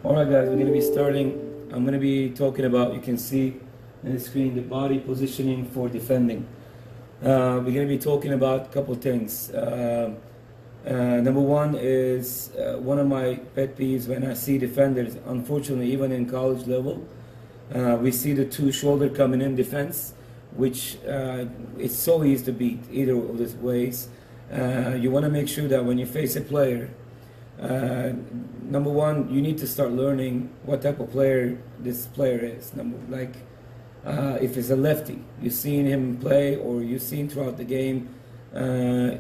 Alright guys, we're going to be starting. I'm going to be talking about, you can see on the screen, the body positioning for defending. We're going to be talking about a couple things. Number one is one of my pet peeves when I see defenders, unfortunately even in college level, we see the two shoulder coming in defense, which it's so easy to beat either of these ways. You want to make sure that when you face a player, number one, you need to start learning what type of player this player is. If it's a lefty, you've seen him play or you've seen throughout the game,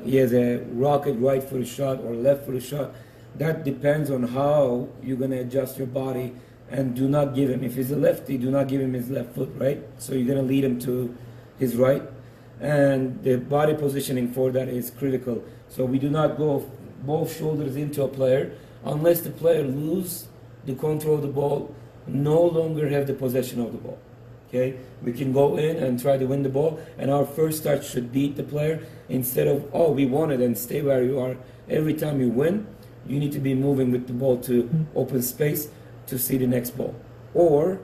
he has a rocket right foot shot or left foot shot. That depends on how you're going to adjust your body, and do not give him, if he's a lefty, do not give him his left foot, right? So you're going to lead him to his right, and the body positioning for that is critical. So we do not go both shoulders into a player unless the player lose the control of the ball, no longer have the possession of the ball. Okay, we can go in and try to win the ball, and our first touch should beat the player instead of, oh, we won it and stay where you are. Every time you win, you need to be moving with the ball to open space to see the next ball, or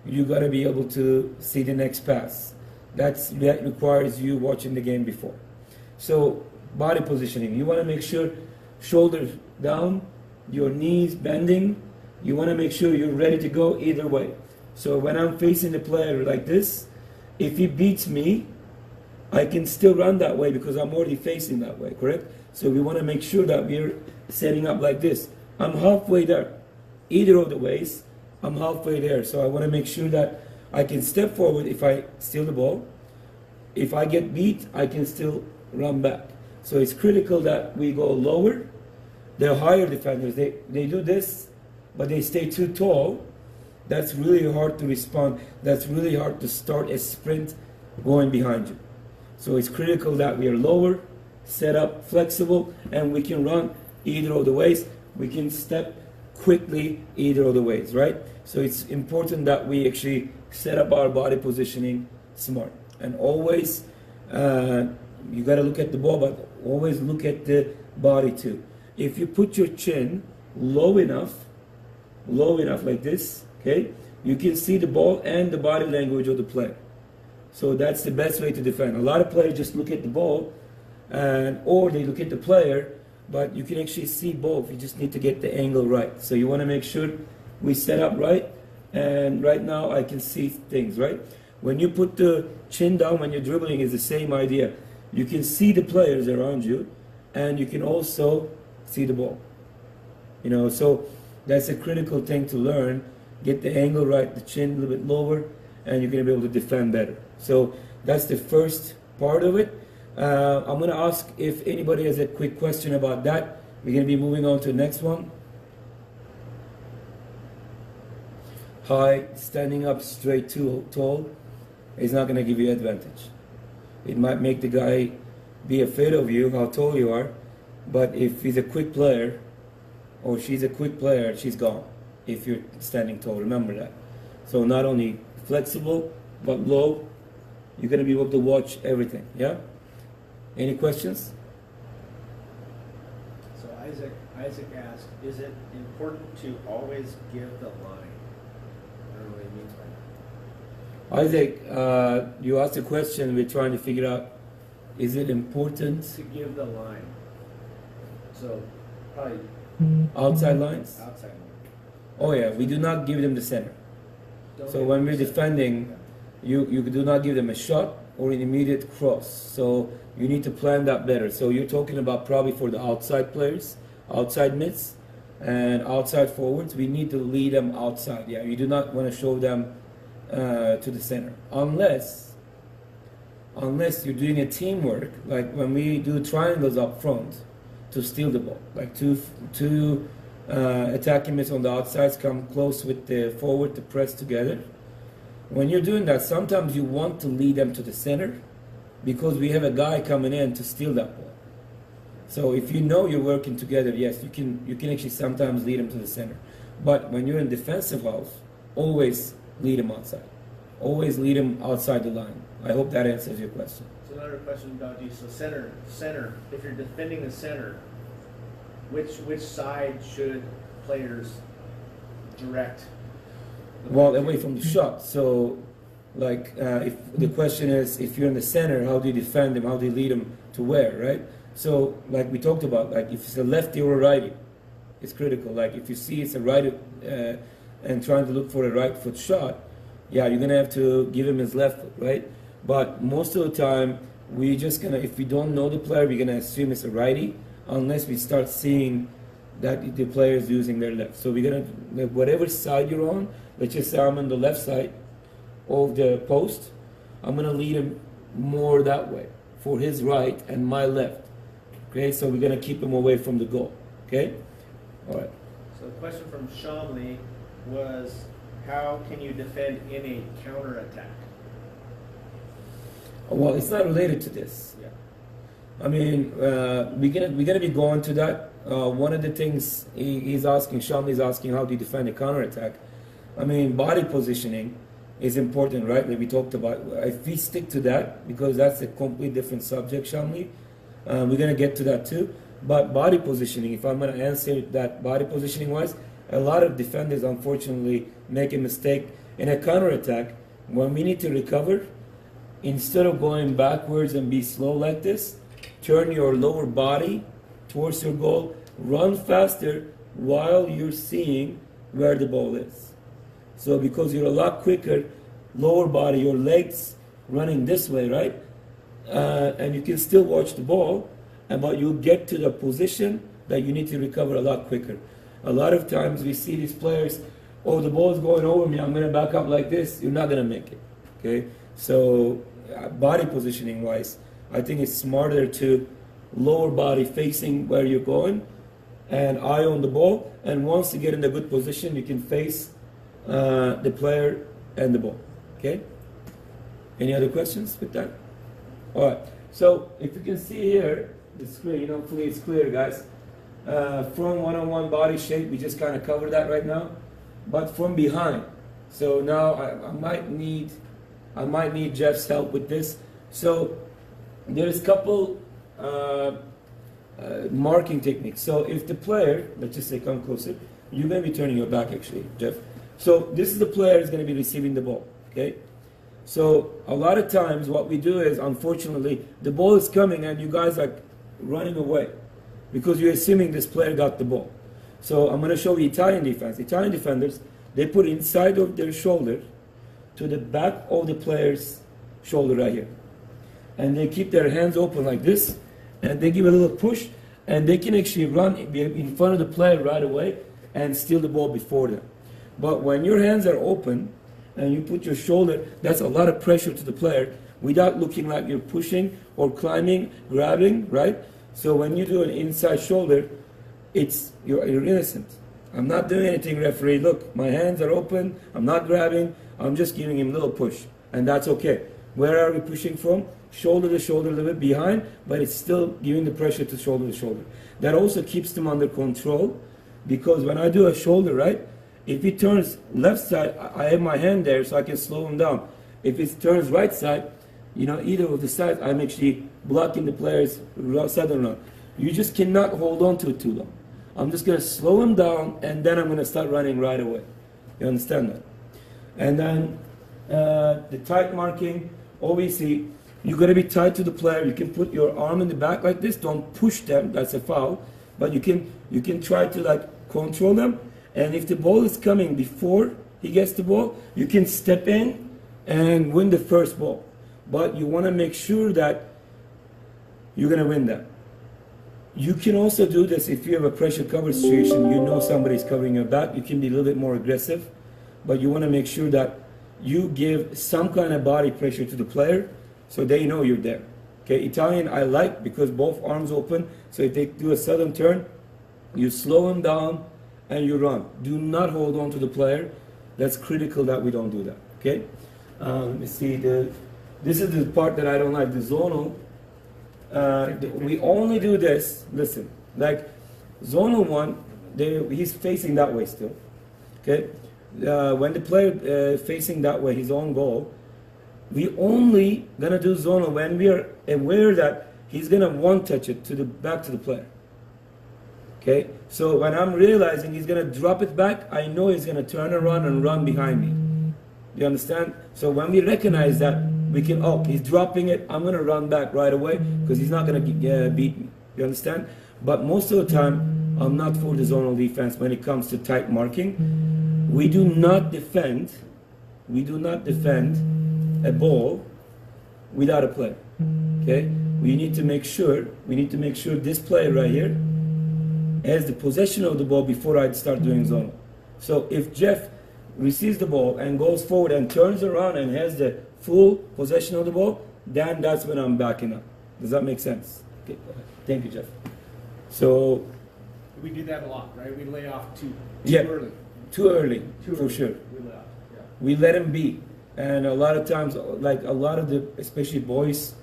you got to be able to see the next pass. That requires you watching the game before. So body positioning, you want to make sure shoulders down, your knees bending. You want to make sure you're ready to go either way. So when I'm facing the player like this, if he beats me, I can still run that way because I'm already facing that way, correct? So we want to make sure that we're setting up like this. I'm halfway there. Either of the ways, I'm halfway there. So I want to make sure that I can step forward if I steal the ball. If I get beat, I can still run back. So it's critical that we go lower. The higher defenders, they do this, but they stay too tall. That's really hard to respond. That's really hard to start a sprint going behind you. So it's critical that we are lower, set up, flexible, and we can run either of the ways. We can step quickly either of the ways, right? So it's important that we actually set up our body positioning smart. And always, you got to look at the ball, but always look at the body too. If you put your chin low enough like this, okay, you can see the ball and the body language of the player. So that's the best way to defend. A lot of players just look at the ball, or they look at the player, but you can actually see both. You just need to get the angle right. So you want to make sure we set up right, and right now I can see things, right? When you put the chin down when you're dribbling, is the same idea. You can see the players around you, and you can also see the ball. You know, so that's a critical thing to learn. Get the angle right, the chin a little bit lower, and you're going to be able to defend better. So that's the first part of it. I'm going to ask if anybody has a quick question about that. We're going to be moving on to the next one. High, standing up straight too tall is not going to give you advantage. It might make the guy be afraid of you, how tall you are, but if he's a quick player, or she's a quick player, she's gone if you're standing tall. Remember that. So not only flexible, but low. You're going to be able to watch everything. Yeah? Any questions? So Isaac asked, is it important to always give the line? I don't know what he means by that. Isaac, you asked a question. We're trying to figure out, is it important? To give the line. So probably Outside lines? outside line. Oh yeah, we do not give them the center. Don't So give when them we're the defending, you do not give them a shot or an immediate cross. So you need to plan that better. So you're talking about probably for the outside players, outside mids, and outside forwards. We need to lead them outside. Yeah, you do not want to show them to the center, unless you're doing a teamwork, like when we do triangles up front to steal the ball, like two attacking mids on the outsides come close with the forward to press together. When you're doing that, sometimes you want to lead them to the center because we have a guy coming in to steal that ball. So if you know you're working together, yes, you can actually sometimes lead them to the center. But when you're in defensive half, always lead them outside. Always lead them outside the line. I hope that answers your question. So another question about you. So center. If you're defending the center, which side should players direct. Well, away from the shot. So, like, if the question is, if you're in the center, how do you defend them? How do you lead them to where, right? So, like we talked about, like if it's a lefty or a righty, it's critical. Like if you see it's a righty and trying to look for a right foot shot, yeah, you're gonna have to give him his left foot, right? But most of the time, we just gonna, if we don't know the player, we're gonna assume it's a righty, unless we start seeing that the player is using their left. So we're gonna, whatever side you're on, let's just say I'm on the left side of the post, I'm gonna lead him more that way for his right and my left. Okay, so we're gonna keep him away from the goal. Okay, all right. So the question from Shamli was, how can you defend in a counterattack? Well, it's not related to this. Yeah. I mean, we're gonna be going to that. One of the things he's asking, Shamli's asking, how do you defend a counterattack? I mean, body positioning is important, right? That we talked about. If we stick to that, because that's a completely different subject, Shamli, we're gonna get to that too. But body positioning, if I'm gonna answer that body positioning wise, a lot of defenders unfortunately make a mistake in a counterattack. When we need to recover, instead of going backwards and be slow like this, turn your lower body towards your goal, run faster while you're seeing where the ball is. So because you're a lot quicker, lower body, your legs running this way, right? And you can still watch the ball, but you'll get to the position that you need to recover a lot quicker. A lot of times we see these players, oh, the ball is going over me, I'm going to back up like this. You're not going to make it, okay? So body positioning wise, I think it's smarter to lower body facing where you're going and eye on the ball. And once you get in a good position, you can face the player and the ball, okay? Any other questions with that? All right, so if you can see here, the screen, hopefully it's clear, guys. From one-on-one body shape, we just kind of covered that right now, but from behind. So now I might need Jeff's help with this. So there's a couple marking techniques. So if the player, let's just say come closer, you're going to be turning your back actually, Jeff. So this is the player is going to be receiving the ball, okay? So a lot of times what we do is, unfortunately, the ball is coming and you guys are running away because you're assuming this player got the ball. So I'm going to show you Italian defense. Italian defenders, they put inside of their shoulder to the back of the player's shoulder right here. And they keep their hands open like this, and they give a little push, and they can actually run in front of the player right away and steal the ball before them. But when your hands are open and you put your shoulder, that's a lot of pressure to the player without looking like you're pushing or climbing, grabbing, right? So when you do an inside shoulder, you're innocent. I'm not doing anything, referee. Look, my hands are open. I'm not grabbing. I'm just giving him a little push, and that's okay. Where are we pushing from? Shoulder to shoulder, a little bit behind, but it's still giving the pressure to shoulder. That also keeps them under control, because when I do a shoulder, right, if he turns left side, I have my hand there so I can slow him down. If it turns right side, either of the sides, I'm actually blocking the player's sudden run. You just cannot hold on to it too long. I'm just going to slow him down, and then I'm going to start running right away. You understand that? And then the tight marking, obviously, you're going to be tied to the player. You can put your arm in the back like this. Don't push them. That's a foul. But you can try to control them. And if the ball is coming before he gets the ball, you can step in and win the first ball. But you want to make sure that you're going to win that. You can also do this if you have a pressure cover situation. Somebody's covering your back. You can be a little bit more aggressive. But you want to make sure that you give some kind of body pressure to the player so they know you're there. Okay, Italian I like because both arms open. So if they do a sudden turn, you slow them down and you run. Do not hold on to the player. That's critical that we don't do that. Okay? Let me see. This is the part that I don't like, the zonal. We only do this, listen, like zonal one, he's facing that way still. Okay? When the player facing that way, his own goal, we only gonna do zonal when we are aware that he's gonna one touch it back to the player. Okay, so when I'm realizing he's gonna drop it back, I know he's gonna turn around and run behind me. You understand? So when we recognize that, we can, oh, he's dropping it, I'm gonna run back right away because he's not gonna beat me. You understand? But most of the time, I'm not for the zonal defense when it comes to tight marking. We do not defend a ball without a player. Okay? We need to make sure this player right here has the possession of the ball before I start doing zonal. So if Jeff receives the ball and goes forward and turns around and has the full possession of the ball, then that's when I'm backing up. Does that make sense? Okay. Thank you, Jeff. So we do that a lot, right? We lay off too early. Too early, for sure. We lay off. Yeah. We let him be, and a lot of times, like a lot of the, especially boys,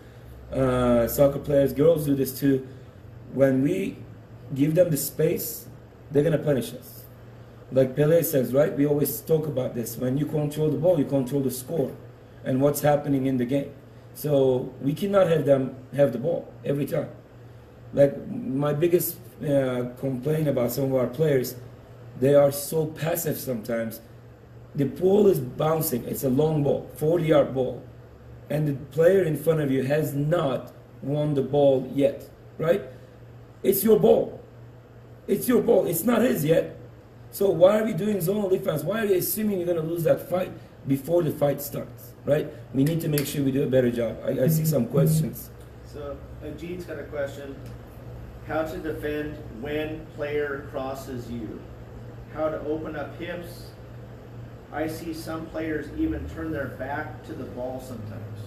soccer players, girls do this too. When we give them the space, they're gonna punish us. Like Pele says, right? We always talk about this. When you control the ball, you control the score and what's happening in the game. So we cannot have them have the ball every time. Like my biggest complaint about some of our players, they are so passive sometimes. The ball is bouncing. It's a long ball, 40-yard ball. And the player in front of you has not won the ball yet, right? It's your ball. It's your ball. It's not his yet. So why are we doing zonal defense? Why are you assuming you're going to lose that fight before the fight starts, right? We need to make sure we do a better job. I see some questions. So Ajit's got a question. How to defend when player crosses you? How to open up hips? I see some players even turn their back to the ball sometimes.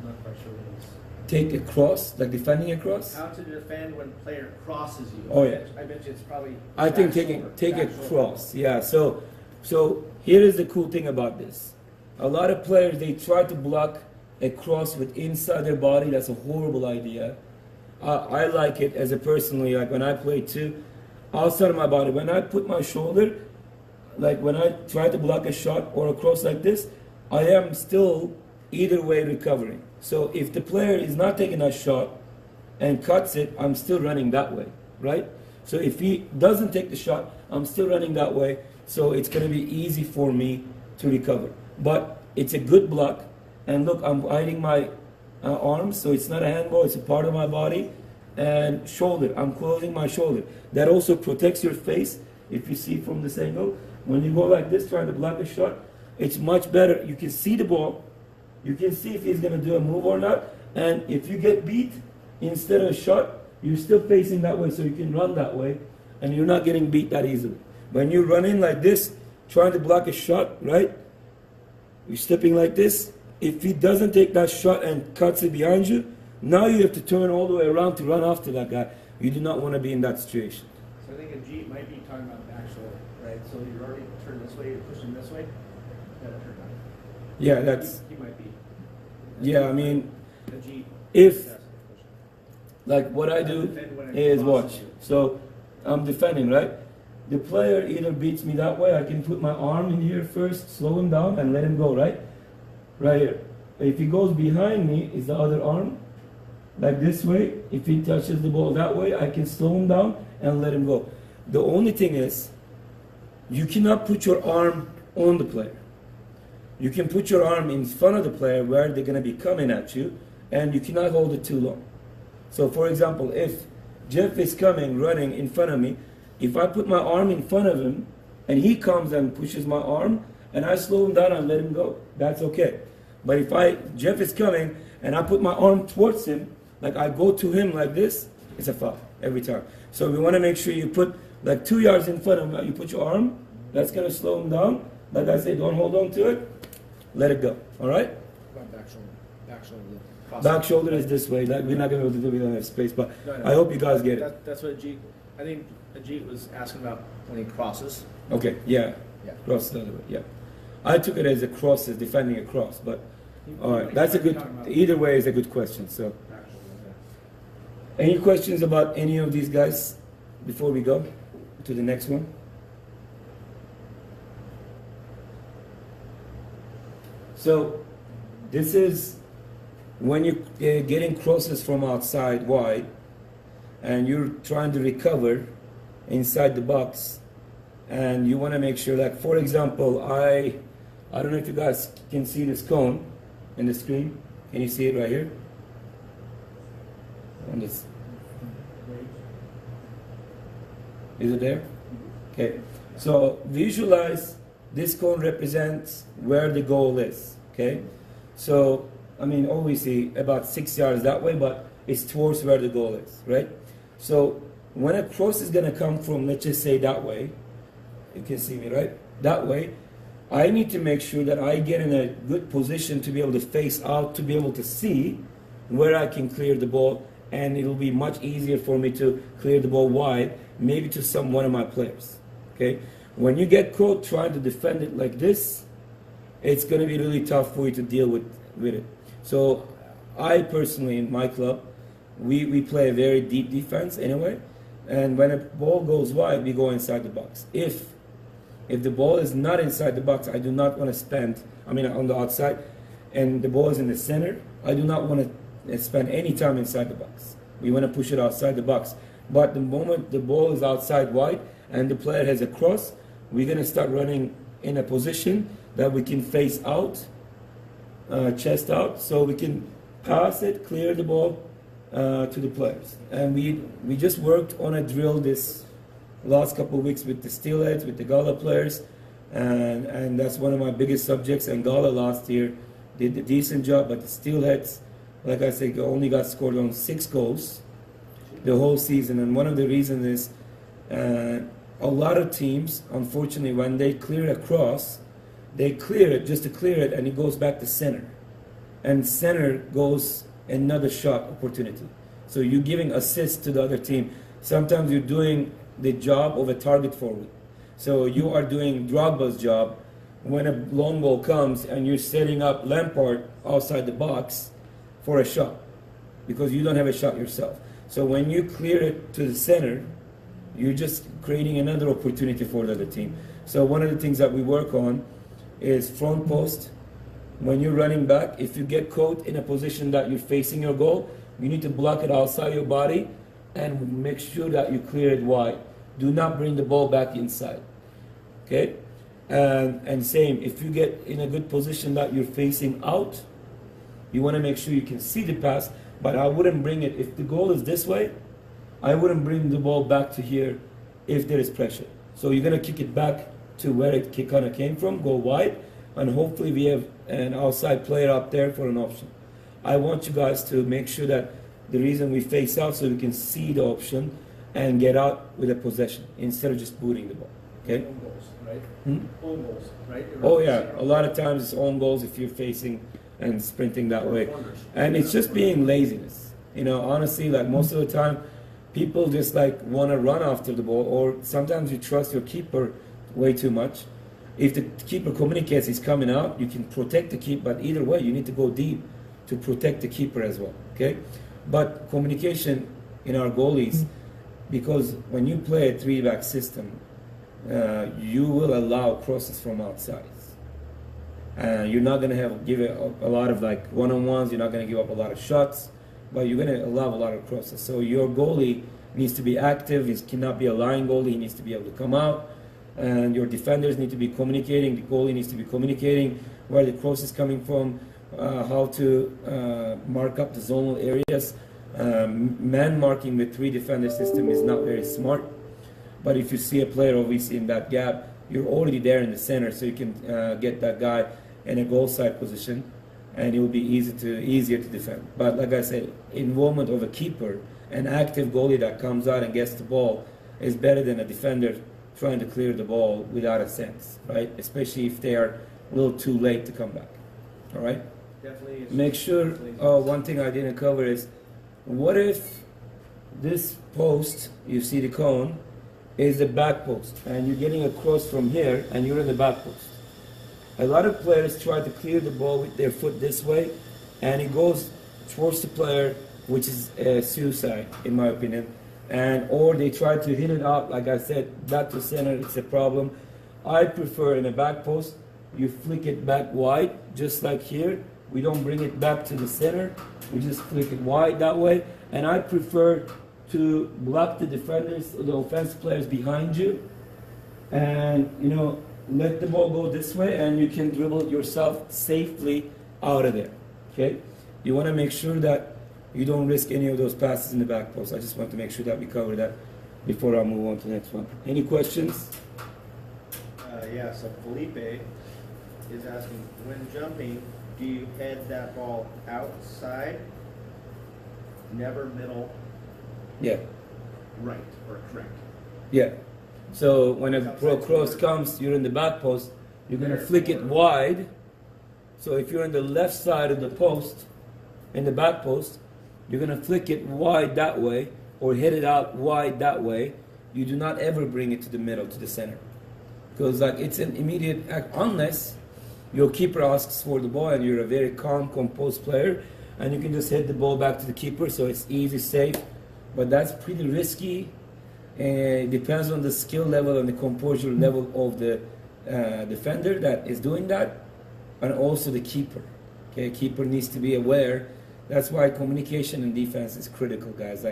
I'm not quite sure what it is. Take a cross, like defending a cross? How to defend when player crosses you. Oh, yeah. I bet you it's probably I think take a cross, yeah. So here is the cool thing about this. A lot of players, they try to block a cross with inside their body. That's a horrible idea. I like it as a personally, like when I play too, outside of my body. When I put my shoulder, like when I try to block a shot or a cross like this, I am still either way recovering. So if the player is not taking a shot and cuts it, I'm still running that way, right? So if he doesn't take the shot, I'm still running that way. So it's going to be easy for me to recover. But it's a good block. And look, I'm hiding my arms, so it's not a handball, it's a part of my body. And shoulder, I'm closing my shoulder. That also protects your face. If you see from this angle, when you go like this, trying to block a shot, it's much better. You can see the ball. You can see if he's going to do a move or not. And if you get beat, instead of a shot, you're still facing that way, so you can run that way, and you're not getting beat that easily. When you run in like this, trying to block a shot, right? You're stepping like this. If he doesn't take that shot and cuts it behind you, now you have to turn all the way around to run after that guy. You do not want to be in that situation. So I think Ajit might be talking about back shoulder, right? So you're already turned this way, you're pushing this way. You gotta turn back. Yeah, that's... He might be. Yeah, I mean, Ajit. if... Like what I do is watch. So I'm defending, right? The player either beats me that way, I can put my arm in here first, slow him down, and let him go, right? Right here. If he goes behind me, is the other arm. Like this way. If he touches the ball that way, I can slow him down and let him go. The only thing is, you cannot put your arm on the player. You can put your arm in front of the player where they're going to be coming at you, and you cannot hold it too long. So for example, if Jeff is coming, running in front of me, if I put my arm in front of him, and he comes and pushes my arm, and I slow him down and let him go, that's okay. But if Jeff is coming, and I put my arm towards him, like I go to him like this, it's a foul every time. So we want to make sure you put like 2 yards in front of him, you put your arm, that's going to slow him down. Like I say, don't hold on to it, let it go, all right? Back shoulder. Back shoulder. Back shoulder is this way. Like, we're not going to be able to do it, we don't have space, but No. I hope you guys get it. That's what Ajit, I think Ajit was asking about when he crosses. Okay, yeah. Yeah. Cross the other way, yeah. I took it as a cross, as defending a cross, but all right, that's a good, either way is a good question. So, Back shoulder, yeah. any questions about any of these guys before we go to the next one? So, this is when you're getting crosses from outside wide and you're trying to recover inside the box, and you want to make sure, like for example, I don't know if you guys can see this cone in the screen. Can you see it right here? On this. Is it there? Okay. So visualize this cone represents where the goal is. Okay. So I mean, obviously about 6 yards that way, but it's towards where the goal is, right? So when a cross is gonna come from, let's just say that way, you can see me, right? That way, I need to make sure that I get in a good position to be able to face out, to be able to see where I can clear the ball, and it'll be much easier for me to clear the ball wide, maybe to one of my players. Okay? When you get caught trying to defend it like this, it's going to be really tough for you to deal with it. So I personally, in my club, we play a very deep defense anyway, and when a ball goes wide, we go inside the box. If the ball is not inside the box, I do not want to spend, I mean on the outside, and the ball is in the center, I do not want to spend any time inside the box. We want to push it outside the box. But the moment the ball is outside wide and the player has a cross, we're going to start running in a position that we can face out, chest out, so we can pass it, clear the ball to the players. And we just worked on a drill this last couple of weeks with the steelheads, with the Gala players, and that's one of my biggest subjects. And Gala last year did a decent job, but the steelheads, like I said, only got scored on 6 goals the whole season. And one of the reasons is a lot of teams, unfortunately, when they clear a cross, they clear it just to clear it, and it goes back to center. And center goes another shot opportunity. So you're giving assist to the other team. Sometimes you're doing the job of a target forward. So you are doing Drogba's job when a long ball comes and you're setting up Lampard outside the box for a shot because you don't have a shot yourself. So when you clear it to the center, you're just creating another opportunity for the other team. So one of the things that we work on is front post. When you're running back, if you get caught in a position that you're facing your goal, you need to block it outside your body and make sure that you clear it wide. Do not bring the ball back inside. Okay? And same, if you get in a good position that you're facing out, you want to make sure you can see the pass, but I wouldn't bring it, if the goal is this way, I wouldn't bring the ball back to here if there is pressure. So you're going to kick it back to where it kind of came from, go wide, and hopefully we have an outside player up there for an option. I want you guys to make sure that the reason we face out so we can see the option and get out with a possession instead of just booting the ball. Okay? Own goals, right? Own goals, right? Oh yeah, a lot of times it's own goals if you're facing and sprinting that way. And it's just being laziness. You know, honestly, like most of the time, people just like want to run after the ball, or sometimes you trust your keeper way too much. If the keeper communicates he's coming out, you can protect the keeper, but either way, you need to go deep to protect the keeper as well, okay? But communication in our goalies, because when you play a 3-back system, you will allow crosses from outside. You're not going to give it a lot of like one-on-ones, you're not going to give up a lot of shots, but you're going to allow a lot of crosses. So your goalie needs to be active, he cannot be a lying goalie, he needs to be able to come out, and your defenders need to be communicating, the goalie needs to be communicating where the cross is coming from, how to mark up the zonal areas. Man marking with 3 defender system is not very smart, but if you see a player obviously in that gap, you're already there in the center, so you can get that guy in a goal side position, and it will be easier to defend. But like I said, involvement of a keeper, an active goalie that comes out and gets the ball, is better than a defender trying to clear the ball without a sense, right? Especially if they are a little too late to come back. All right? Definitely. Make sure, one thing I didn't cover is, what if this post, you see the cone, is the back post, and you're getting a cross from here, and you're in the back post. A lot of players try to clear the ball with their foot this way, and it goes towards the player, which is a suicide, in my opinion. Or they try to hit it out, like I said, back to center, it's a problem. I prefer in a back post, you flick it back wide, just like here. We don't bring it back to the center, we just flick it wide that way. And I prefer to block the defenders, the offensive players behind you, and let the ball go this way, and you can dribble yourself safely out of there. Okay, you want to make sure that you don't risk any of those passes in the back post. I just want to make sure that we cover that before I move on to the next one. Any questions? Yeah, so Felipe is asking, when jumping, do you head that ball outside, never middle, Yeah. right, or correct? Yeah. So when a cross comes, you're in the back post, you're going to flick it wide. So if you're on the left side of the post, in the back post, you're going to flick it wide that way, or hit it out wide that way. You do not ever bring it to the middle, to the center. Because it's an immediate act, unless your keeper asks for the ball and you're a very calm, composed player, and you can just hit the ball back to the keeper, so it's easy, safe. But that's pretty risky. It depends on the skill level and the composure level of the defender that is doing that, and also the keeper. Okay, keeper needs to be aware. That's why communication in defense is critical, guys.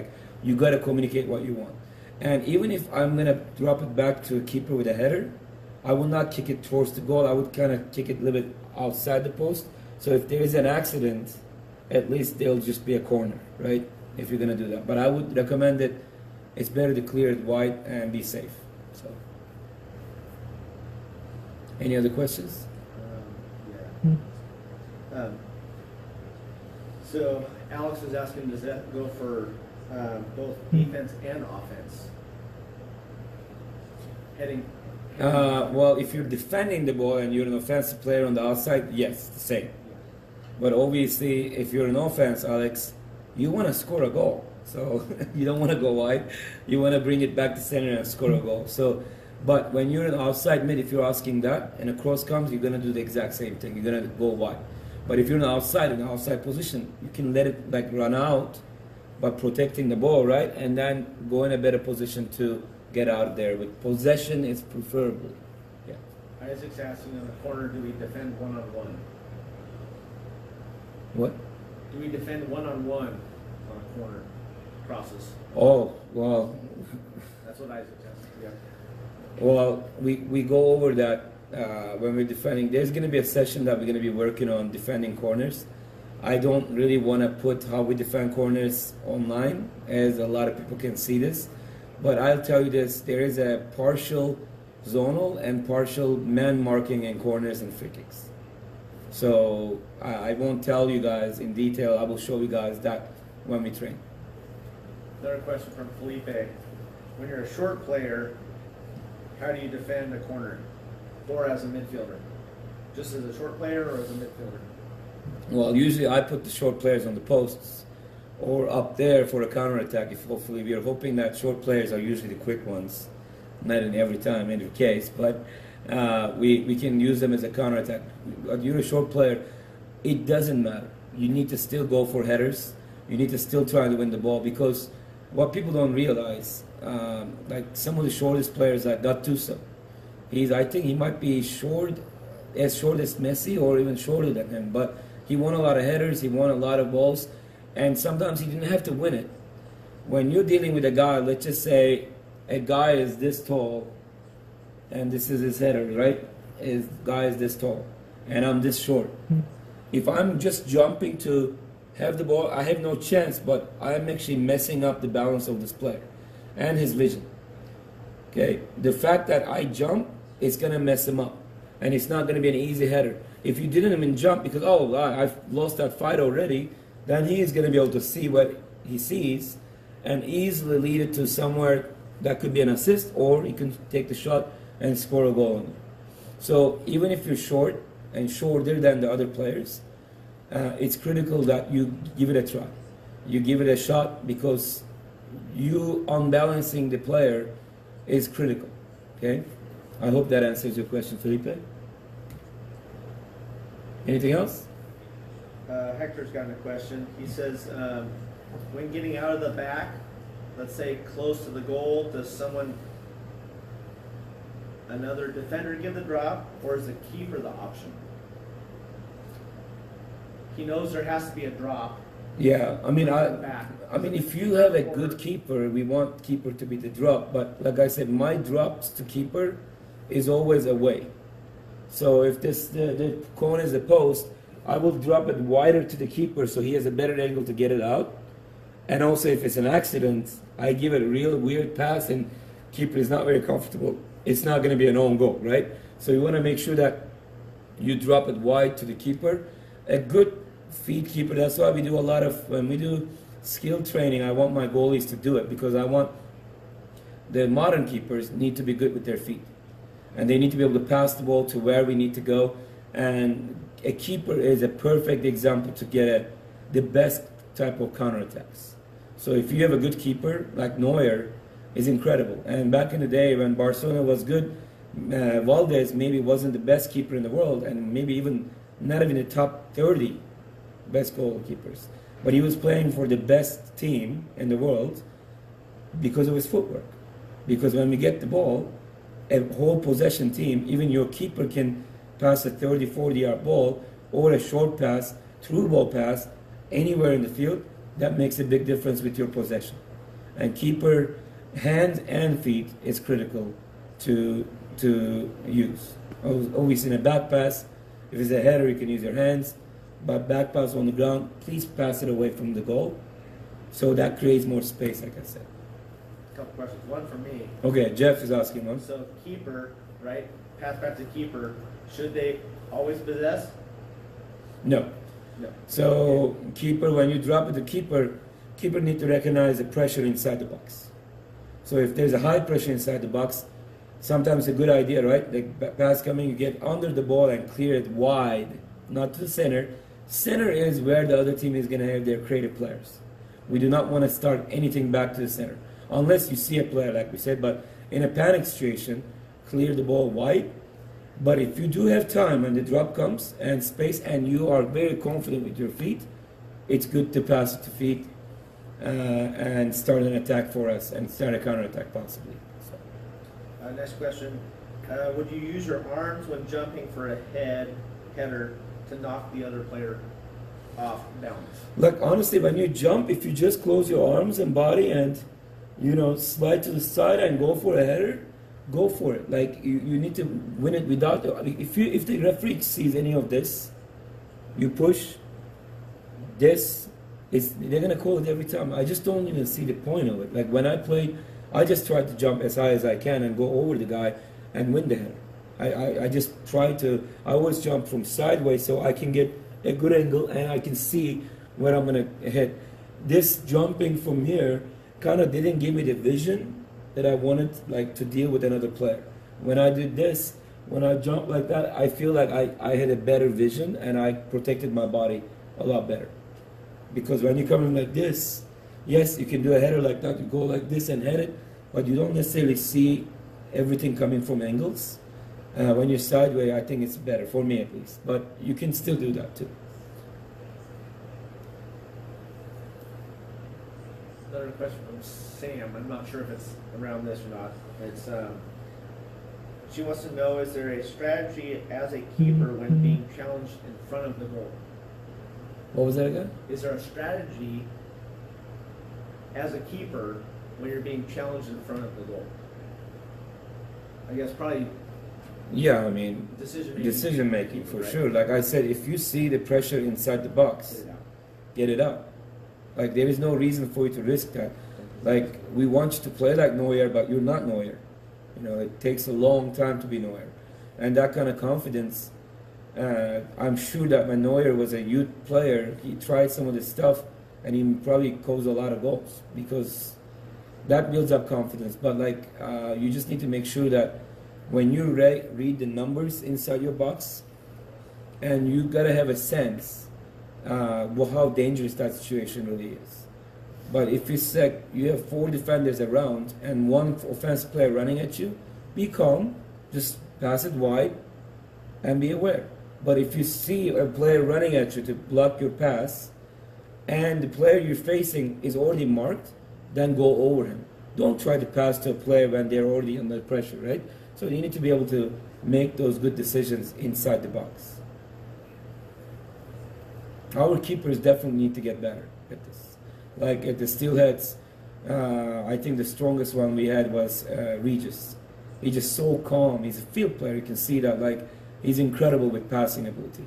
You got to communicate what you want. And even if I'm gonna drop it back to a keeper with a header, I will not kick it towards the goal. I would kind of kick it a little bit outside the post. So if there is an accident, at least there'll just be a corner, right? If you're gonna do that. But I would recommend it. It's better to clear it wide and be safe. So, any other questions? Yeah. So Alex is asking, does that go for both defense and offense? Heading. Well, if you're defending the ball and you're an offensive player on the outside, yes, the same. But obviously, if you're an offense, Alex, you want to score a goal. So you don't want to go wide. You want to bring it back to center and score a goal. So, but when you're an outside mid, if you're asking that, and a cross comes, you're going to do the exact same thing. You're going to go wide. But if you're in an outside position, you can let it run out by protecting the ball, right? And then go in a better position to get out of there. With possession, it's preferable. Yeah. Isaac's asking in the corner, do we defend one-on-one? What? Do we defend one-on-one on a corner crosses? Oh, well. That's what Isaac's asking. Yeah. Well, we go over that when we're defending. There's going to be a session that we're going to be working on defending corners. I don't really want to put how we defend corners online, as a lot of people can see this. But I'll tell you this, there is a partial zonal and partial man marking in corners and free kicks. So I won't tell you guys in detail. I will show you guys that when we train. Another question from Felipe. When you're a short player, how do you defend a corner? Or as a midfielder? Just as a short player or as a midfielder? Well, usually I put the short players on the posts or up there for a counterattack. If hopefully we are hoping that short players are usually the quick ones, not in every time, in every case, but we can use them as a counterattack. You're a short player, it doesn't matter. You need to still go for headers. You need to still try to win the ball, because what people don't realize, some of the shortest players like Gattuso, I think he might be as short as Messi or even shorter than him, but he won a lot of headers, he won a lot of balls, and sometimes he didn't have to win it. When you're dealing with a guy, let's just say a guy is this tall, and this is his header, right? His guy is this tall, and I'm this short. If I'm just jumping to have the ball, I have no chance, but I'm actually messing up the balance of this player and his vision. Okay, the fact that I jump is going to mess him up, and it's not going to be an easy header. If you didn't even jump because, I've lost that fight already, then he is going to be able to see what he sees and easily lead it to somewhere that could be an assist, or he can take the shot and score a goal. So even if you're short and shorter than the other players, it's critical that you give it a try. You give it a shot, because you unbalancing the player is critical. Okay? I hope that answers your question, Felipe. Anything else? Hector's gotten a question. He says, when getting out of the back, let's say close to the goal, does another defender give the drop, or is the keeper the option? He knows there has to be a drop Yeah, I mean, Back. I mean, if you have a good keeper, we want keeper to be the drop. But like I said, my drops to keeper is always away. So if the cone is a post, I will drop it wider to the keeper so he has a better angle to get it out. And also, if it's an accident, I give it a real weird pass and keeper is not very comfortable. It's not going to be an own goal, right? So you want to make sure that you drop it wide to the keeper. A good feed keeper, that's why we do a lot of, when we do skill training, I want my goalies to do it because I want the modern keepers need to be good with their feet. And they need to be able to pass the ball to where we need to go. And a keeper is a perfect example to get the best type of counterattacks. So if you have a good keeper, like Neuer, is incredible. And back in the day when Barcelona was good, Valdez maybe wasn't the best keeper in the world, and maybe even not even the top 30 best goalkeepers. But he was playing for the best team in the world because of his footwork. Because when we get the ball, a whole possession team, even your keeper can pass a 30, 40-yard ball or a short pass, through ball pass, anywhere in the field. That makes a big difference with your possession. And keeper hands and feet is critical to use. Always in a back pass, if it's a header, you can use your hands. But back pass on the ground, please pass it away from the goal. So that creates more space, like I said. A couple questions. One for me. Okay, Jeff is asking one. So keeper, right? Pass back to keeper. Should they always possess? No. No. So keeper, when you drop it to keeper need to recognize the pressure inside the box. So if there's a high pressure inside the box, sometimes it's a good idea, right? The pass coming, you get under the ball and clear it wide, not to the center. Center is where the other team is going to have their creative players. We do not want to start anything back to the center, unless you see a player, like we said. But in a panic situation, clear the ball wide. But if you do have time and the drop comes and space and you are very confident with your feet, it's good to pass it to feet and start an attack for us and start a counterattack possibly. So. Next question. Would you use your arms when jumping for a header to knock the other player off balance? Look, honestly, when you jump, if you just close your arms and body and, slide to the side and go for a header, go for it. Like you need to win it without. If the referee sees any of this, you push. They're gonna call it every time. I just don't even see the point of it. Like when I played, I just tried to jump as high as I can and go over the guy and win the header. I just try to. I always jump from sideways so I can get a good angle and I can see where I'm gonna hit. This jumping from here kind of didn't give me the vision that I wanted, like, to deal with another player. When I did this, when I jumped like that, I feel like I had a better vision and I protected my body a lot better. Because when you come in like this, yes, you can do a header like that, you go like this and head it, but you don't necessarily see everything coming from angles. When you're sideways, I think it's better, for me at least. But you can still do that too. Another question from Sam. I'm not sure if it's around this or not. It's she wants to know: is there a strategy as a keeper when being challenged in front of the goal? What was that again? Is there a strategy as a keeper when you're being challenged in front of the goal? I guess probably. Yeah, I mean, decision making for right? sure. Like I said, if you see the pressure inside the box, get it out. Like there is no reason for you to risk that. Like we want you to play like Neuer, but you're not Neuer. It takes a long time to be Neuer, and that kind of confidence. I'm sure that when Neuer was a youth player, he tried some of this stuff, and he probably caused a lot of goals because that builds up confidence. But you just need to make sure that when you read the numbers inside your box, and you gotta have a sense how dangerous that situation really is. But if it's like you have 4 defenders around and 1 offensive player running at you, be calm, just pass it wide, and be aware. But if you see a player running at you to block your pass, and the player you're facing is already marked, then go over him. Don't try to pass to a player when they're already under pressure, right? So you need to be able to make those good decisions inside the box. Our keepers definitely need to get better. at this. Like at the steelheads, I think the strongest one we had was Regis. He's just so calm. He's a field player. You can see that. Like he's incredible with passing ability.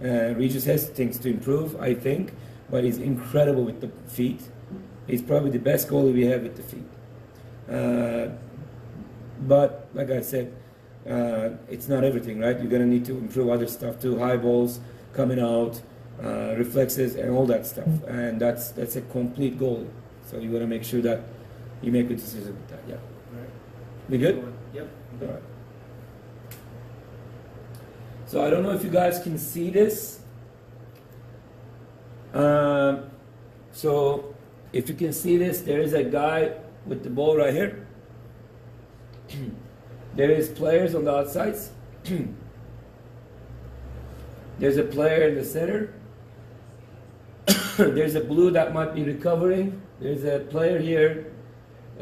Regis has things to improve, I think, but he's incredible with the feet. He's probably the best goalie we have with the feet. But like I said, it's not everything, right? You're gonna need to improve other stuff too. High balls coming out, reflexes, and all that stuff. And that's a complete goalie. So you want to make sure that you make a decision with that. Yeah. Right. We good? Yep. All right. So I don't know if you guys can see this. So if you can see this, there is a guy with the ball right here. There is players on the outsides. There's a player in the center. There's a blue that might be recovering. There's a player here.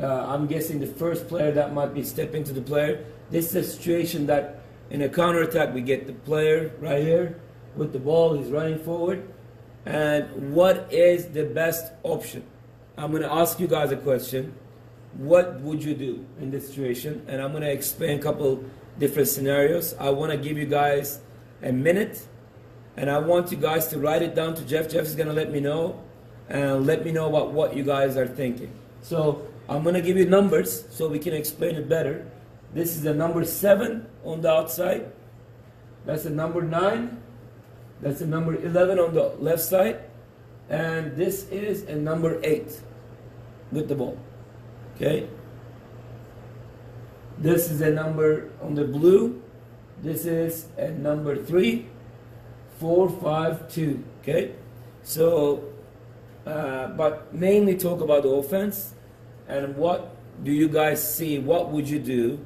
I'm guessing the first player that might be stepping to the player. This is a situation that in a counterattack we get the player right here with the ball. He's running forward. And what is the best option? I'm going to ask you guys a question. What would you do in this situation? And I'm going to explain a couple different scenarios. I want to give you guys a minute. And I want you guys to write it down to Jeff. Jeff is going to let me know. And let me know about what you guys are thinking. So I'm going to give you numbers so we can explain it better. This is a number 7 on the outside. That's a number 9. That's a number 11 on the left side. And this is a number 8 with the ball. Okay? This is a number on the blue. This is a number 3, 4, 5, 2. Okay? So, but mainly talk about the offense. And what do you guys see? What would you do?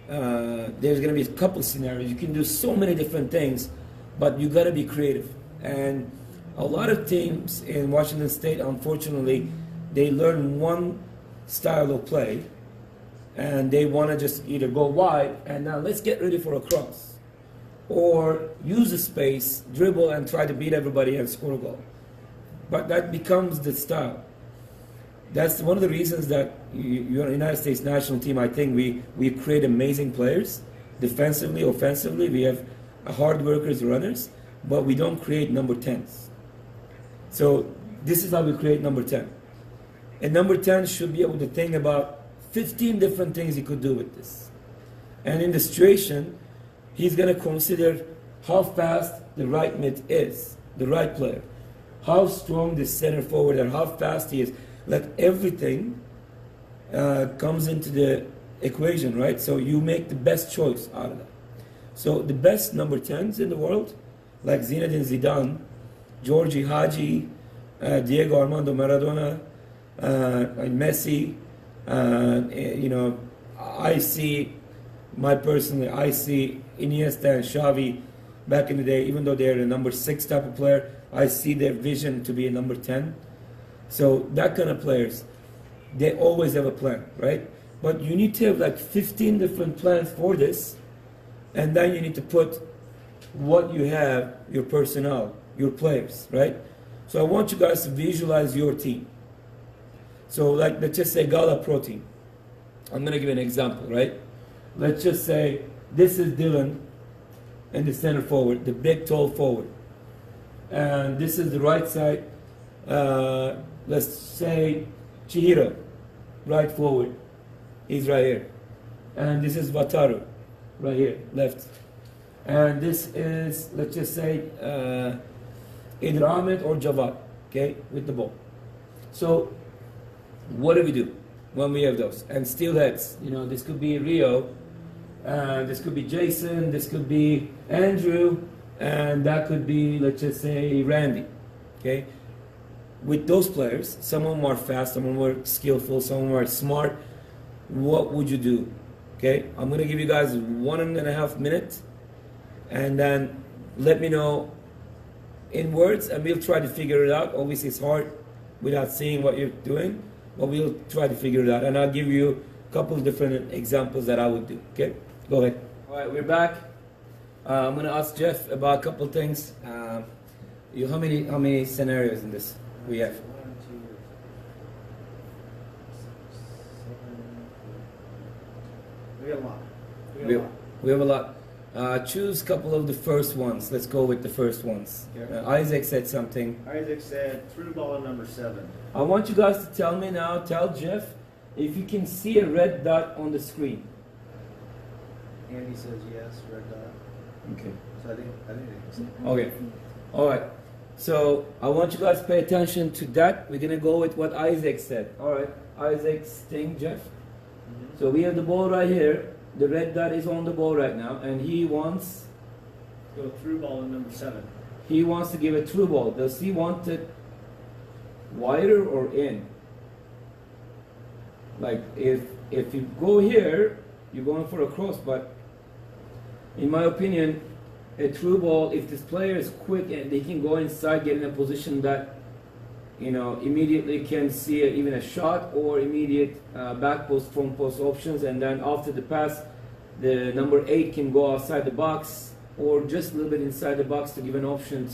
There's going to be a couple scenarios. You can do so many different things, but you got to be creative. And a lot of teams in Washington State, unfortunately, they learn one style of play, and they want to just either go wide and now let's get ready for a cross, or use the space, dribble, and try to beat everybody and score a goal. But that becomes the style. That's one of the reasons that you're a United States national team. I think we create amazing players, defensively, offensively. We have hard workers, runners, but we don't create number 10s. So this is how we create number 10. And number 10 should be able to think about 15 different things he could do with this. And in the situation, he's going to consider how fast the right mid is, the right player, how strong the center forward and how fast he is. Like everything comes into the equation, right? So you make the best choice out of that. So the best number 10s in the world, like Zinedine Zidane, Giorgi Hagi, Diego Armando Maradona, Messi, you know, I see Iniesta and Xavi back in the day, even though they're a number 6 type of player, I see their vision to be a number 10. So that kind of players, they always have a plan, right? But you need to have like 15 different plans for this, and then you need to put what you have, your personnel, your players, right? So I want you guys to visualize your team. So like, let's just say Gala Pro Team. I'm going to give you an example, right? Let's just say this is Dylan in the center forward, the big tall forward. And this is the right side. Let's say Chihiro, right forward. He's right here. And this is Wataru, right here, left. And this is, let's just say, either Ahmed or Javad, okay, with the ball. So what do we do when we have those? And steelheads, you know, this could be Rio, this could be Jason, this could be Andrew, and that could be, let's just say, Randy, okay? With those players, some of them are fast, some of them are skillful, some of them are smart. What would you do? Okay, I'm going to give you guys 1.5 minutes, and then let me know in words, and we'll try to figure it out. Obviously, it's hard without seeing what you're doing, but we'll try to figure it out. And I'll give you a couple of different examples that I would do. Okay, go ahead. All right, we're back. I'm going to ask Jeff about a couple of things. How many scenarios in this we have? We have a lot. Choose a couple of the first ones. Let's go with the first ones. Okay. Isaac said something. Isaac said through ball on number 7. I want you guys to tell me now, tell Jeff, if you can see a red dot on the screen. Andy says yes, red dot. Okay. So I think I can see. Okay. All right. So I want you guys to pay attention to that. We're gonna go with what Isaac said. All right. Isaac's thing, Jeff. So we have the ball right here. The red dot is on the ball right now, and he wants Go through ball on number 7. he wants to give a true ball. Does he want it wider or in? Like if you go here, you're going for a cross, but in my opinion, a true ball, if this player is quick and they can go inside, get in a position that immediately can see even a shot or immediate back post, front post options, and then after the pass, the number 8 can go outside the box or just a little bit inside the box to give an option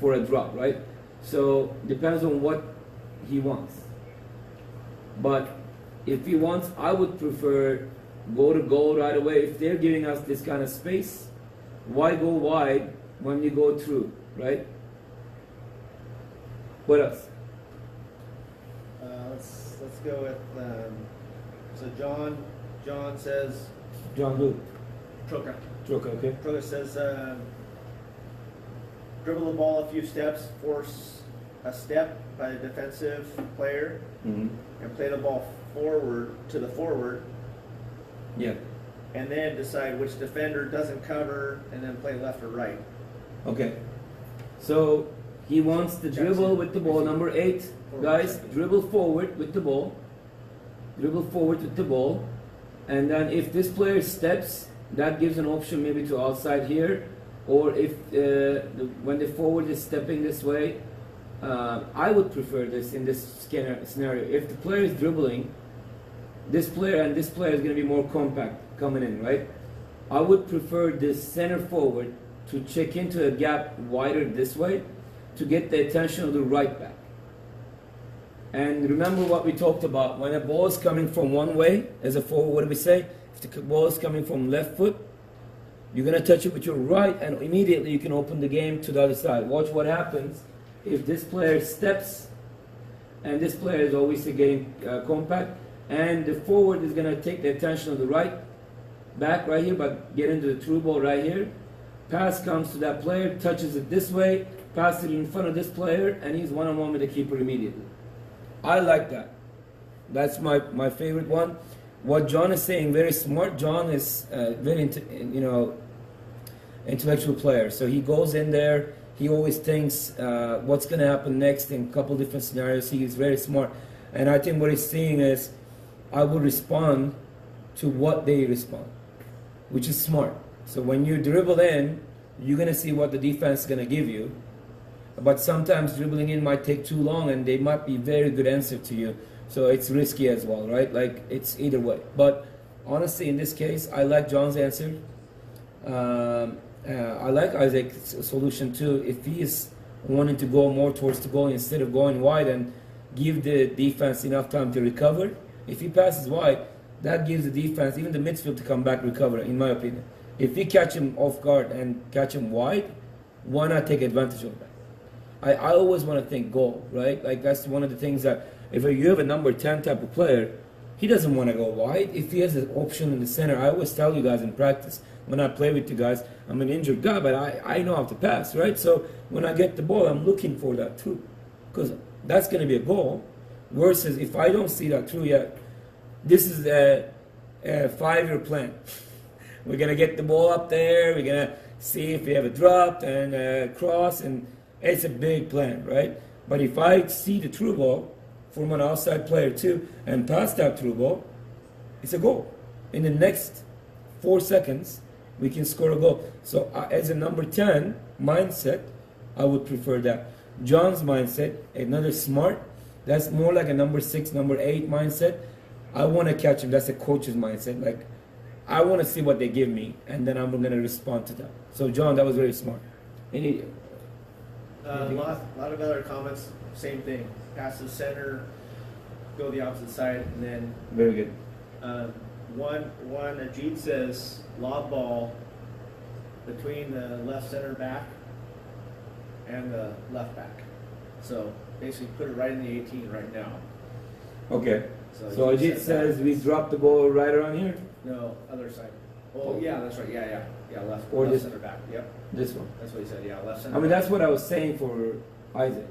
for a drop, right? So depends on what he wants. But if he wants, I would prefer go to goal right away. If they're giving us this kind of space, why go wide when you go through, right? What else? Let's go with so John says John who? Troca. Troca, okay. Troca says dribble the ball a few steps, force a step by the defensive player, and play the ball forward to the forward. Yeah. And then decide which defender doesn't cover, and then play left or right. Okay. So he wants to dribble with the ball. Number 8, guys, dribble forward with the ball. Dribble forward with the ball. And then if this player steps, that gives an option maybe to outside here. Or if when the forward is stepping this way, I would prefer this in this scenario. If the player is dribbling, this player and this player is going to be more compact coming in, right? I would prefer this center forward to check into a gap wider this way to get the attention of the right back. And remember what we talked about. When a ball is coming from one way, as a forward, what do we say? If the ball is coming from left foot, you're going to touch it with your right, and immediately you can open the game to the other side. Watch what happens if this player steps, and this player is always getting compact, and the forward is going to take the attention of the right back right here, but get into the through ball right here. Pass comes to that player, touches it this way, passes it in front of this player, and he's one-on-one with the keeper immediately. I like that. That's my favorite one. What John is saying, very smart. John is very intellectual player. So he goes in there. He always thinks what's going to happen next in a couple different scenarios. He is very smart. And I think what he's saying is, I will respond to what they respond, which is smart. So when you dribble in, you're going to see what the defense is going to give you. But sometimes dribbling in might take too long, and they might be very good answer to you. So it's risky as well, right? Like, it's either way. But honestly, in this case, I like John's answer. I like Isaac's solution too. If he is wanting to go more towards the goal instead of going wide and give the defense enough time to recover, if he passes wide, that gives the defense, even the midfield, to come back recover, in my opinion. If we catch him off guard and catch him wide, why not take advantage of that? I always want to think goal, right? Like, that's one of the things that if you have a number 10 type of player, he doesn't want to go wide. If he has an option in the center, I always tell you guys in practice, when I play with you guys, I'm an injured guy, but I know how to pass, right? So when I get the ball, I'm looking for that too, because that's going to be a goal. Versus if I don't see that through yet, this is a 5-year plan. We're going to get the ball up there. We're going to see if we have a drop and a cross, and it's a big plan, right? But if I see the through ball from an outside player too and pass that through ball, it's a goal. In the next 4 seconds, we can score a goal. So as a number 10 mindset, I would prefer that. John's mindset, another smart, that's more like a number 6, number 8 mindset. I want to catch him. That's a coach's mindset. Like, I want to see what they give me, and then I'm going to respond to that. So, John, that was very smart. Any? Lot of other comments, same thing. Pass to center, go the opposite side, and then Very good. One, Ajit says lob ball between the left center back and the left back. So basically put it right in the 18 right now. Okay. So Ajit Ajit said says that. we drop the ball right around here. No, other side. Oh, yeah, that's right. Yeah, left, Or left this- center back. Yep, This one. that's what he said. Yeah, left center I mean, back. that's what I was saying for Isaac.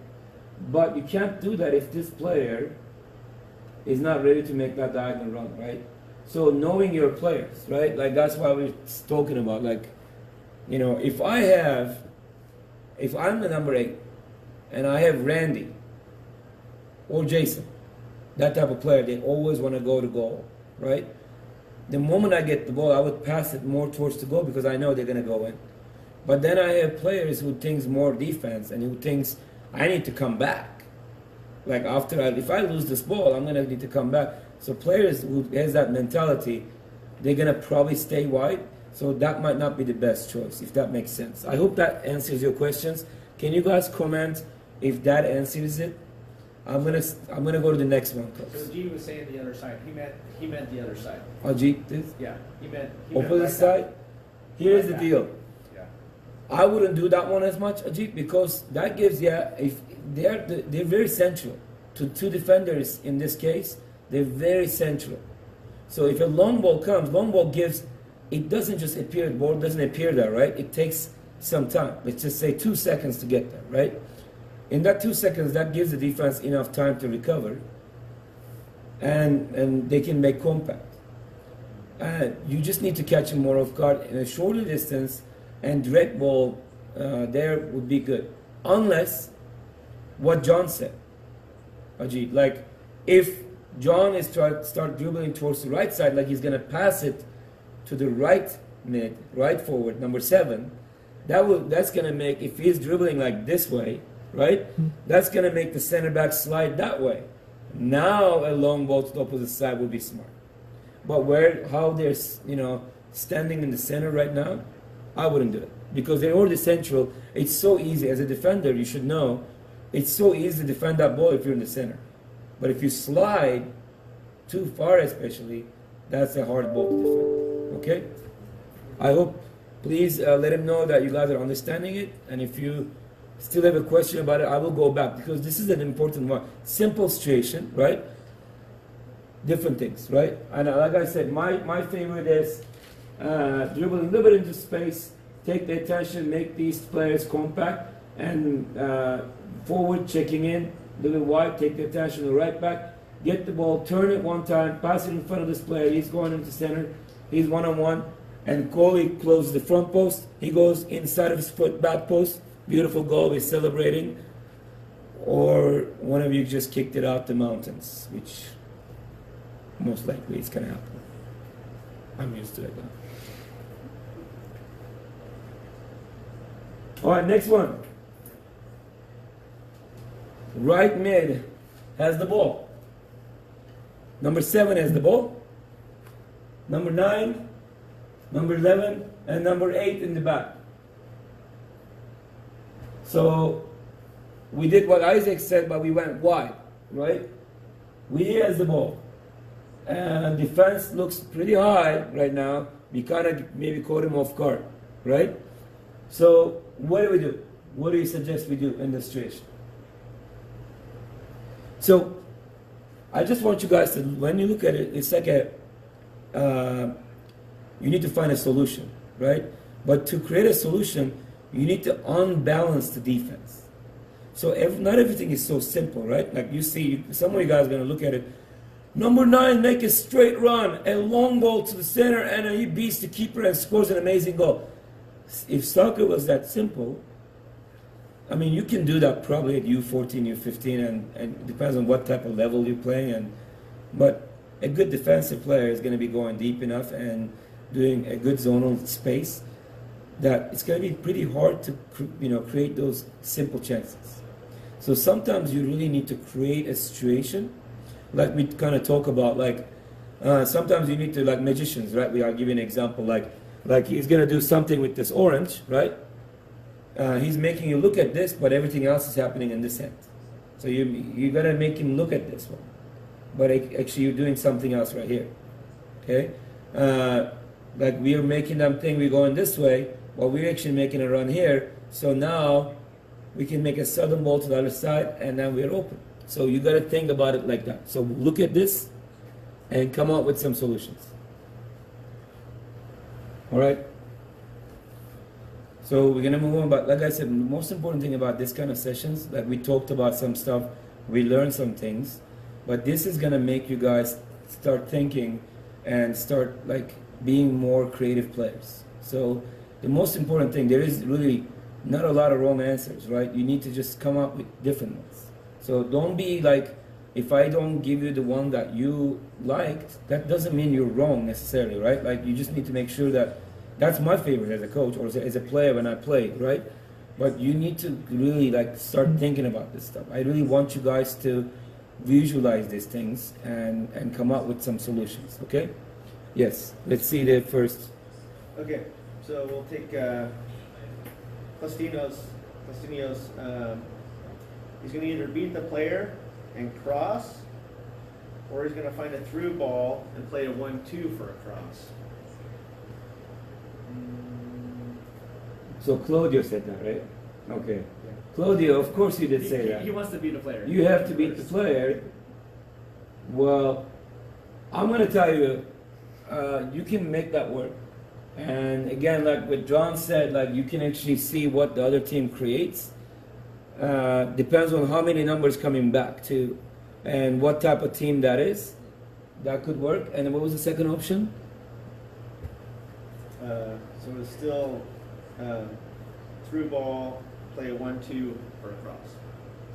But you can't do that if this player is not ready to make that diagonal run, right? So knowing your players, right? Like that's why we're talking about, like, you know, if I'm the number 8 and I have Randy or Jason, that type of player, they always want to go to goal, right? The moment I get the ball, I would pass it more towards the goal because I know they're going to go in. But then I have players who thinks more defense and who thinks I need to come back. Like if I lose this ball, I'm going to need to come back. So players who has that mentality, they're going to probably stay wide. So that might not be the best choice, if that makes sense. I hope that answers your questions. Can you guys comment if that answers it? I'm gonna go to the next one. So Ajit was saying the other side. He meant the other side. Ajit, this Yeah, he meant opposite right side. back. Here's Right the back. deal. Yeah. I wouldn't do that one as much, Ajit, because that gives if they're very central to two defenders in this case. They're very central. So if a long ball comes, long ball gives. It doesn't just appear. The ball doesn't appear there, right? It takes some time. Let's just say 2 seconds to get there, right? In that 2 seconds, that gives the defense enough time to recover, and they can make contact. And you just need to catch them more off guard in a shorter distance, and direct ball there would be good, unless what John said, Ajit. Like if John is start dribbling towards the right side, like he's gonna pass it to the right mid, right forward, number 7. That's gonna make, if he's dribbling like this way, right? That's gonna make the center back slide that way. Now a long ball to the opposite side would be smart. But how they're standing in the center right now, I wouldn't do it because they're already central. It's so easy as a defender. You should know, it's so easy to defend that ball if you're in the center. But if you slide too far, especially, that's a hard ball to defend. Okay? I hope. Please let him know that you guys are understanding it, and if you still have a question about it, I will go back because this is an important one. Simple situation, right? Different things, right? And like I said, my favorite is dribbling a little bit into space, take the attention, make these players compact, and forward checking in, a little bit wide, take the attention to the right back, get the ball, turn it one time, pass it in front of this player, he's going into center, he's one-on-one, and goalie closes the front post, he goes inside of his foot, back post, beautiful goal, we're celebrating, or one of you just kicked it out the mountains, which most likely is going to happen. I'm used to it now. All right, next one. Right mid has the ball. Number 7 has the ball. Number 9, number 11, and number 8 in the back. So we did what Isaac said, but we went wide, right? We has the ball. And defense looks pretty high right now. We kind of maybe caught him off guard, right? So what do we do? What do you suggest we do in this situation? So I just want you guys to, when you look at it, it's like you need to find a solution, right? But to create a solution, you need to unbalance the defense. So not everything is so simple, right? Like you see, some of you guys are going to look at it. Number 9, make a straight run, a long ball to the center, and he beats the keeper and scores an amazing goal. If soccer was that simple, I mean, you can do that probably at U14, U15, and it depends on what type of level you play. But a good defensive player is going to be going deep enough and doing a good zonal space that it's going to be pretty hard to create those simple chances. So sometimes you really need to create a situation, like we kind of talk about, like sometimes you need to, like magicians, right? I'll give you an example, like he's going to do something with this orange, right? He's making you look at this, but everything else is happening in this end. So you got to make him look at this one. But actually you're doing something else right here. Okay? like we are making them think we're going this way, but we're actually making a run here. So now we can make a sudden ball to the other side, and then we're open. So you got to think about it like that. So look at this and come up with some solutions. All right. So we're gonna move on. But like I said, the most important thing about this kind of sessions, like we talked about some stuff, we learned some things, but this is gonna make you guys start thinking and start like being more creative players. So the most important thing, there is really not a lot of wrong answers, right? You need to just come up with different ones. So don't be like, if I don't give you the one that you liked, that doesn't mean you're wrong necessarily, right? Like you just need to make sure that that's my favorite as a coach or as a player when I play, right? But you need to really like start thinking about this stuff. I really want you guys to visualize these things and come up with some solutions, okay? Yes, let's see the first. Okay, so we'll take Plastino's. He's going to either beat the player and cross, or he's going to find a through ball and play a 1-2 for a cross. So Claudio said that, right? Okay. Yeah. Claudio, of course you did say that. He wants to beat the player. You have to beat the player. Well, I'm going to tell you, you can make that work. And again, like what John said, like you can actually see what the other team creates. Depends on how many numbers coming back to, and what type of team that is. That could work. And what was the second option? So it's still through ball, play a 1-2 for a cross.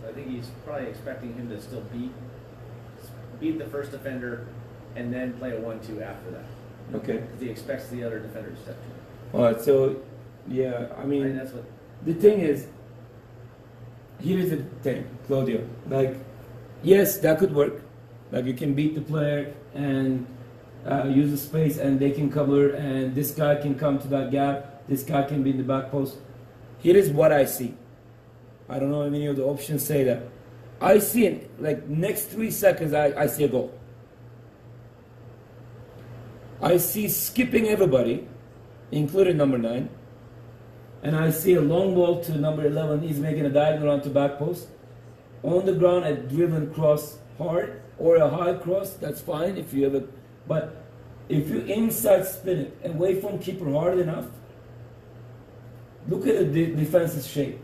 So I think he's probably expecting him to still beat the first defender and then play a 1-2 after that. Okay. Because he expects the other defender to step to him. All right. So, yeah, I mean, Right, that's what. The thing is, here's the thing, Claudio. Like, yes, that could work. Like, you can beat the player and use the space, and they can cover, and this guy can come to that gap. This guy can be in the back post. Here is what I see. I don't know if any of the options say that. I see in like next 3 seconds, I see a goal. I see skipping everybody, including number 9. And I see a long ball to number 11. He's making a diagonal onto back post. On the ground, a driven cross hard or a high cross. That's fine if you have a. But if you inside spin it away from keeper hard enough, look at the defense's shape.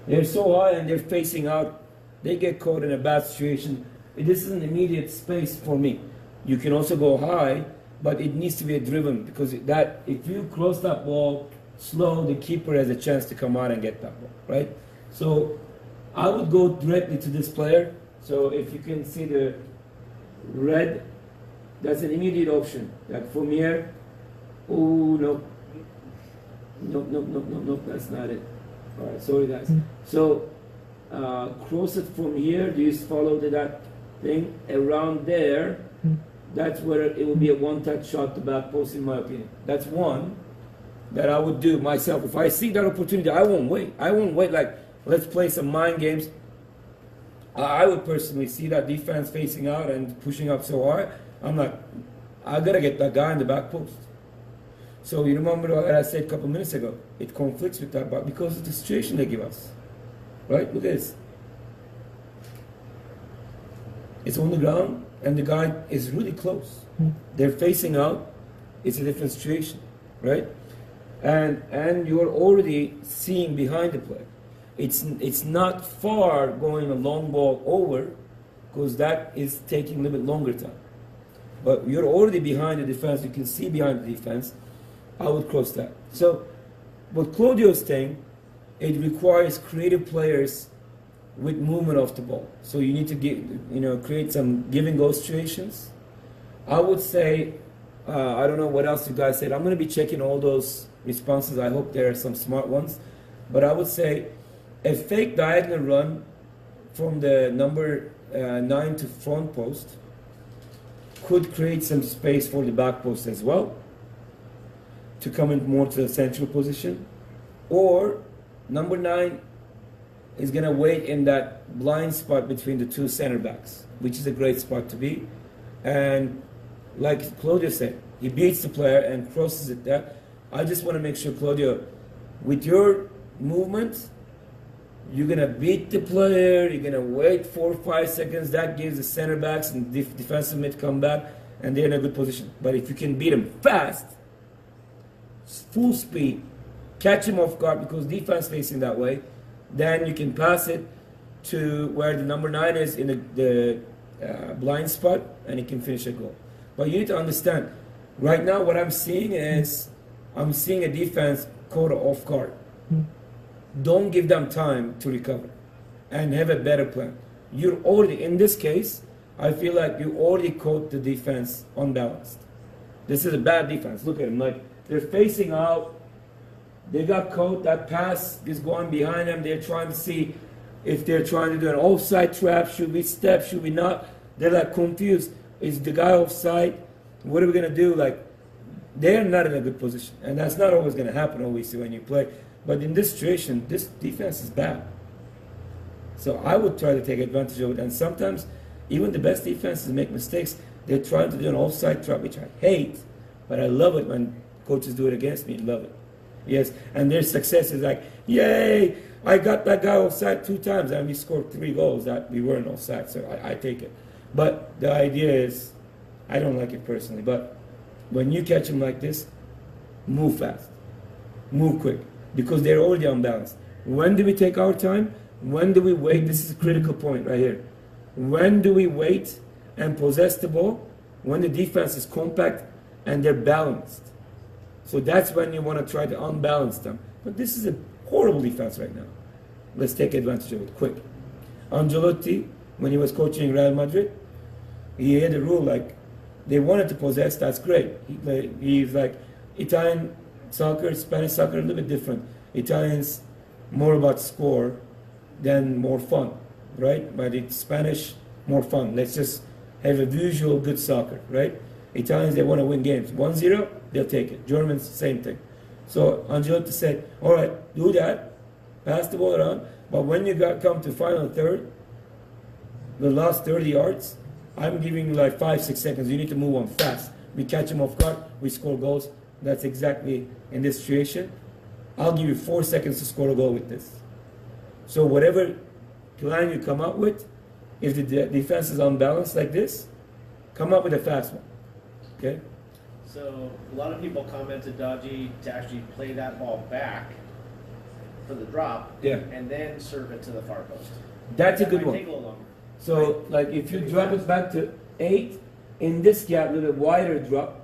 They're so high and they're facing out. They get caught in a bad situation. This is an immediate space for me. You can also go high, but it needs to be a driven, because that if you cross that ball slow, the keeper has a chance to come out and get that ball, right? So I would go directly to this player. So if you can see the red, that's an immediate option. Like from here, oh no, no, that's not it. All right, sorry guys. So cross it from here. Do you follow that thing around there? That's where it will be a one-touch shot to back post, in my opinion. That's one that I would do myself. If I see that opportunity, I won't wait. I won't wait like, let's play some mind games. I would personally see that defense facing out and pushing up so hard. I'm like, I got to get that guy in the back post. So you remember what I said a couple minutes ago? It conflicts with that, but because of the situation they give us. Right? Look at this. It's on the ground. And the guy is really close. They're facing out. It's a different situation, right? And you're already seeing behind the player. It's not far going a long ball over, because that is taking a little bit longer time. But you're already behind the defense. You can see behind the defense. I would cross that. So what Claudio's saying, it requires creative players with movement off the ball. So you need to create some give and go situations. I would say, I don't know what else you guys said. I'm going to be checking all those responses. I hope there are some smart ones. But I would say a fake diagonal run from the number 9 to front post could create some space for the back post as well, to come in more to the central position. Or number 9 is going to wait in that blind spot between the two center backs, which is a great spot to be. And like Claudio said, he beats the player and crosses it there. I just want to make sure, Claudio, with your movement, you're gonna beat the player. You're gonna wait 4 or 5 seconds. That gives the center backs and defensive mid come back, and they're in a good position. But if you can beat them fast, full speed, catch him off guard because defense facing that way, then you can pass it to where the number 9 is in the blind spot, and he can finish a goal. But you need to understand, right now what I'm seeing is, I'm seeing a defense caught off guard. Don't give them time to recover and have a better plan. You're already, in this case, I feel like you already caught the defense unbalanced. This is a bad defense. Look at them, like they're facing out. They got caught. That pass is going behind them. They're trying to see if they're trying to do an offside trap. Should we step? Should we not? They're like confused. Is the guy offside? What are we gonna do? Like they're not in a good position, and that's not always gonna happen. Obviously, when you play. But in this situation, this defense is bad. So I would try to take advantage of it. And sometimes, even the best defenses make mistakes. They're trying to do an offside trap, which I hate, but I love it when coaches do it against me. I love it. Yes, and their success is like, yay, I got that guy offside 2 times, and we scored 3 goals that we weren't offside. So I take it. But the idea is, I don't like it personally, but when you catch them like this, move fast, move quick. Because they're already unbalanced. When do we take our time? When do we wait? This is a critical point right here. When do we wait and possess the ball? When the defense is compact and they're balanced. So that's when you want to try to unbalance them. But this is a horrible defense right now. Let's take advantage of it quick. Ancelotti, when he was coaching Real Madrid, he had a rule like, they wanted to possess, that's great. He's like, Italian soccer, Spanish soccer, a little bit different. Italians more about score than more fun, right? But it's Spanish, more fun. Let's just have a visual good soccer, right? Italians, they want to win games. 1-0, they'll take it. Germans, same thing. So Ancelotti said, all right, do that, pass the ball around, but when you come to final third, the last 30 yards, I'm giving you like 5-6 seconds. You need to move on fast. We catch them off guard, we score goals. That's exactly in this situation. I'll give you 4 seconds to score a goal with this. So whatever plan you come up with, if the defense is unbalanced like this, come up with a fast one. Okay? So a lot of people commented, Dodgy, to actually play that ball back for the drop, Yeah. and then serve it to the far post. That's a That good might one. take a little longer. So like if you drop it back to 8, in this gap, a little bit wider drop,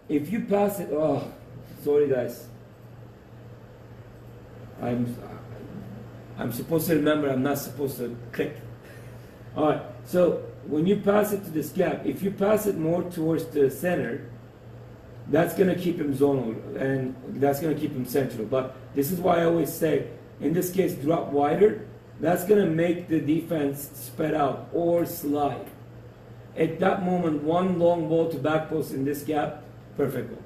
if you pass it, oh, sorry guys. I'm supposed to remember, I'm not supposed to click. All right, so when you pass it to this gap, if you pass it more towards the center, that's going to keep him zonal, and that's going to keep him central. But this is why I always say, in this case, drop wider. That's going to make the defense spread out or slide. At that moment, one long ball to back post in this gap, perfect ball.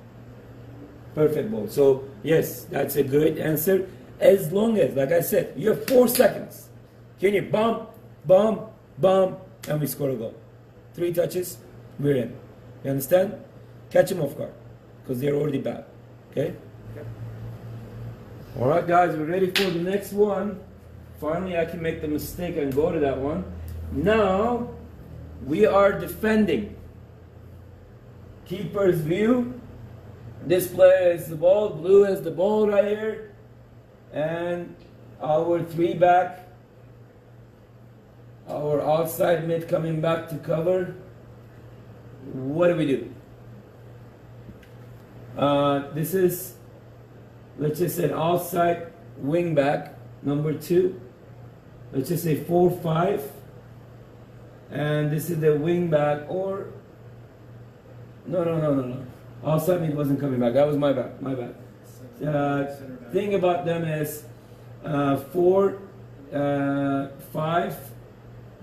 Perfect ball. So, yes, that's a good answer. As long as, like I said, you have 4 seconds. Can you bump, bump, bump, and we score a goal. 3 touches, we're in. You understand? Catch them off guard, because they're already bad. Okay? All right, guys, we're ready for the next one. Finally, I can make the mistake and go to that one. Now, we are defending. Keeper's view. This player has the ball. Blue has the ball right here. And our 3 back. Our outside mid coming back to cover. What do we do? This is, let's just say, an outside wing back, number 2. Let's just say 4-5. And this is the wing back, or no. Outside mid wasn't coming back. That was my bad. My bad. Thing about them is 4, 5,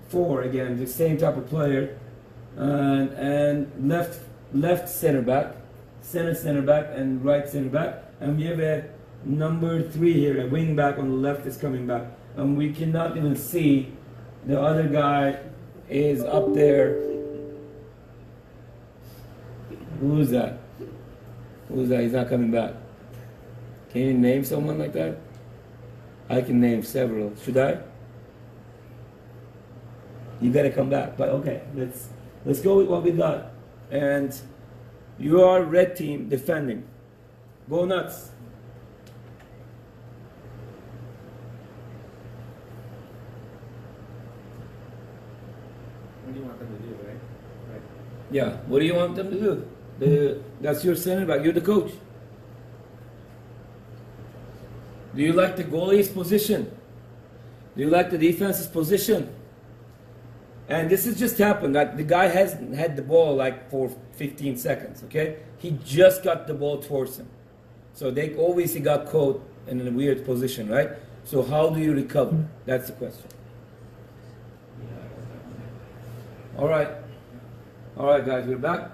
4 again, the same type of player, and left center back, center back, and right center back, and we have a number 3 here, a wing back on the left is coming back, and we cannot even see the other guy is up there. Who is that? Who is that? He's not coming back. Can you name someone like that? I can name several. Should I? You gotta come back. But okay, let's go with what we got. And you are red team defending. Go nuts. What do you want them to do, right? Right. Yeah. What do you want them to do? That's your center back. You're the coach. Do you like the goalie's position? Do you like the defense's position? And this has just happened. Like the guy hasn't had the ball like for 15 seconds. Okay, he just got the ball towards him, so they obviously got caught in a weird position, right? So how do you recover? That's the question. All right, guys, we're back.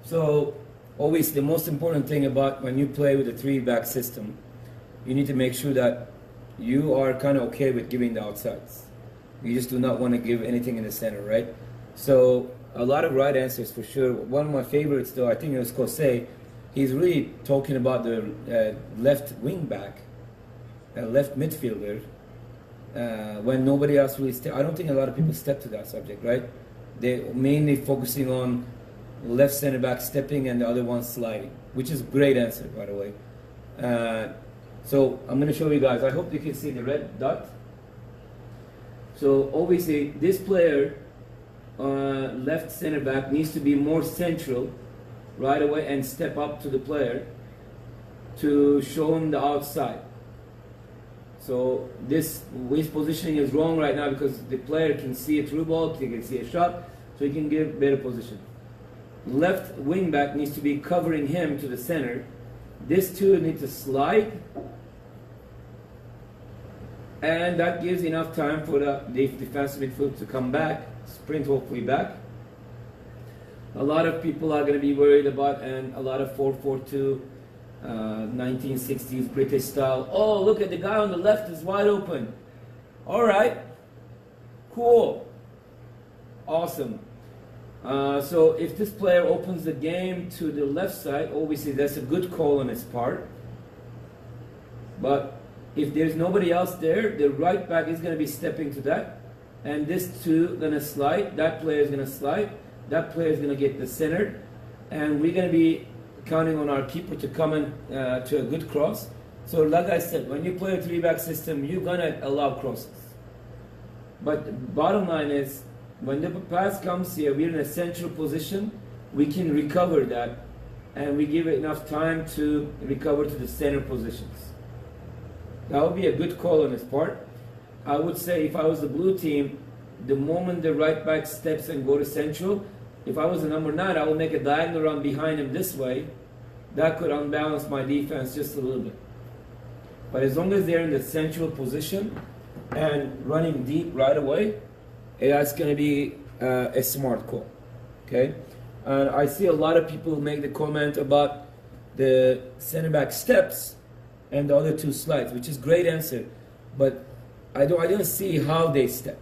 So always the most important thing about when you play with a 3-back system, you need to make sure that you are kind of okay with giving the outsides. You just do not want to give anything in the center, right? So a lot of right answers for sure. One of my favorites, though, I think it was Kosei. He's really talking about the left wing back, left midfielder, when nobody else really I don't think a lot of people step to that subject, right? They're mainly focusing on left center back stepping and the other one sliding, which is a great answer, by the way. So I'm going to show you guys. I hope you can see the red dot. So obviously this player, left center back, needs to be more central right away and step up to the player to show him the outside. So his positioning is wrong right now because the player can see a through ball, he can see a shot, so he can give better position. Left wing back needs to be covering him to the center. This two need to slide, and that gives enough time for the defensive midfield to come back, sprint hopefully back. A lot of people are going to be worried about, and a lot of 4-4-2, 1960s British style. Oh, look at the guy on the left is wide open. All right, cool, awesome. So if this player opens the game to the left side, obviously that's a good call on his part. But if there's nobody else there, the right back is going to be stepping to that. And this two going to slide, that player is going to slide, that player is going to get the center. And we're going to be counting on our keeper to come in to a good cross. So like I said, when you play a 3-back system, you're going to allow crosses. But the bottom line is, when the pass comes here, we're in a central position, we can recover that, and we give it enough time to recover to the center positions. That would be a good call on his part. I would say if I was the blue team, the moment the right back steps and go to central, if I was the number 9, I would make a diagonal run behind him this way. That could unbalance my defense just a little bit. But as long as they're in the central position and running deep right away, that's going to be a smart call. Okay? And I see a lot of people make the comment about the center back steps and the other two slides, which is great answer. But I don't see how they step.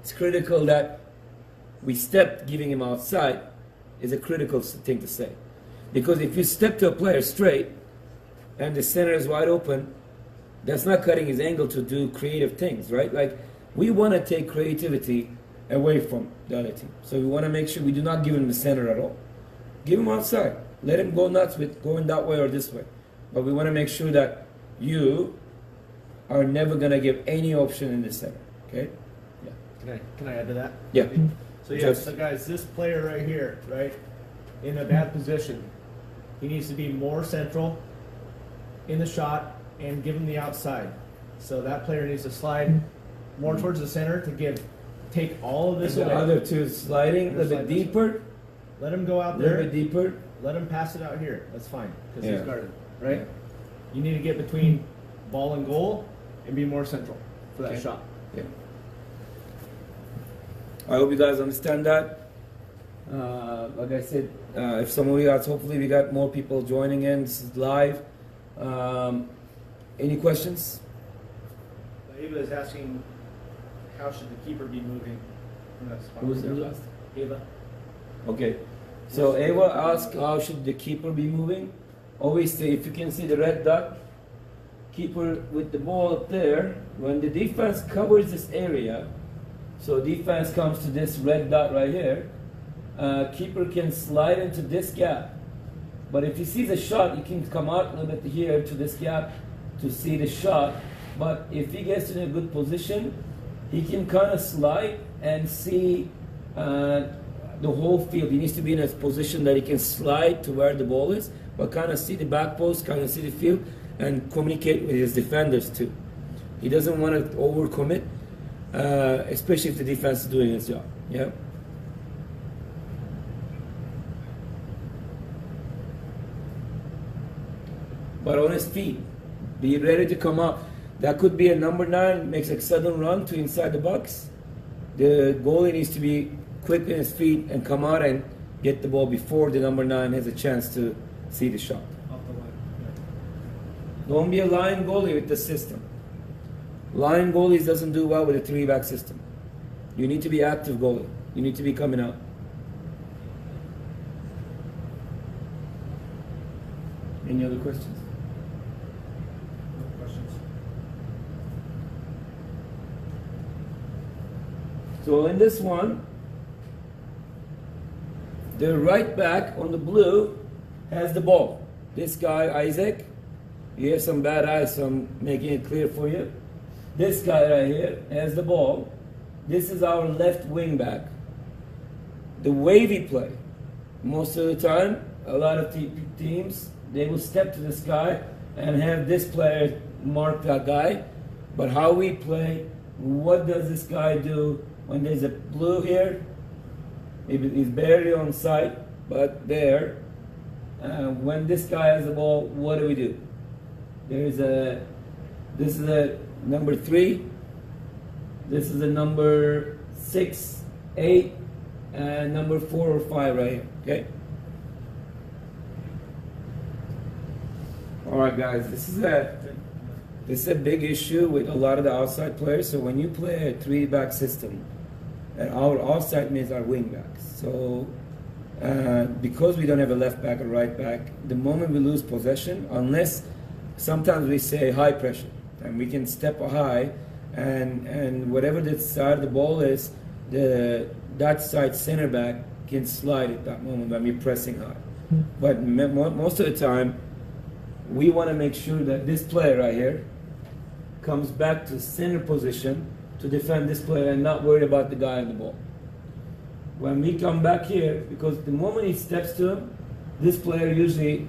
It's critical that we step giving him outside is a critical thing to say. Because if you step to a player straight and the center is wide open, that's not cutting his angle to do creative things, right? Like, we want to take creativity away from the other team. So we want to make sure we do not give him the center at all. Give him outside. Let him go nuts with going that way or this way. But we want to make sure that you are never going to give any option in the center. Okay? Yeah. Can I add to that? Yeah. So yeah, so guys, this player right here, right, in a bad position, he needs to be more central in the shot and give him the outside. So that player needs to slide more towards the center to take all of this and the away. other two sliding a little bit deeper. Let him go out A there. little bit deeper. Let him pass it out here. That's fine because Yeah. he's guarded, right? Yeah. You need to get between ball and goal and be more central for that Okay. shot. Yeah. I hope you guys understand that. Like I said, if some of you guys, hopefully we got more people joining in. This is live. Any questions? Ava is asking, how should the keeper be moving from that spot? Who's the last? Ava. Okay. So Ava asked how should the keeper be moving. Obviously, if you can see the red dot, keeper with the ball up there, when the defense covers this area, so defense comes to this red dot right here, keeper can slide into this gap. But if he sees a shot, he can come out a little bit here to this gap to see the shot. But if he gets in a good position, he can kind of slide and see the whole field. He needs to be in a position that he can slide to where the ball is, but kind of see the back post, kind of see the field, and communicate with his defenders too. He doesn't want to overcommit, especially if the defense is doing its job. Yeah. But on his feet, be ready to come up. That could be a number 9, makes a sudden run to inside the box. The goalie needs to be quick in his feet and come out and get the ball before the number 9 has a chance to see the shot. Off the line. Don't be a line goalie with the system. Line goalies doesn't do well with a 3-back system. You need to be active goalie. You need to be coming out. Any other questions? No questions. So in this one, the right back on the blue has the ball. This guy, Isaac, you have some bad eyes, so I'm making it clear for you. This guy right here has the ball. This is our left wing back. The wavy play, most of the time, a lot of teams, they will step to this guy and have this player mark that guy. But how we play, what does this guy do when there's a blue here? He's barely on site, but there. When this guy has the ball, what do? This is a number 3. This is a number 6, 8, and number 4 or 5 right here. Okay. All right, guys. This is a big issue with a lot of the outside players. So when you play a 3-back system, and our offside means our wing backs. So because we don't have a left back or right back, the moment we lose possession, unless sometimes we say high pressure, and we can step high, and whatever the side of the ball is, that side center back can slide at that moment when we're pressing high. But most of the time, we want to make sure that this player right here comes back to center position to defend this player and not worry about the guy on the ball. When we come back here, because the moment he steps to him, this player usually,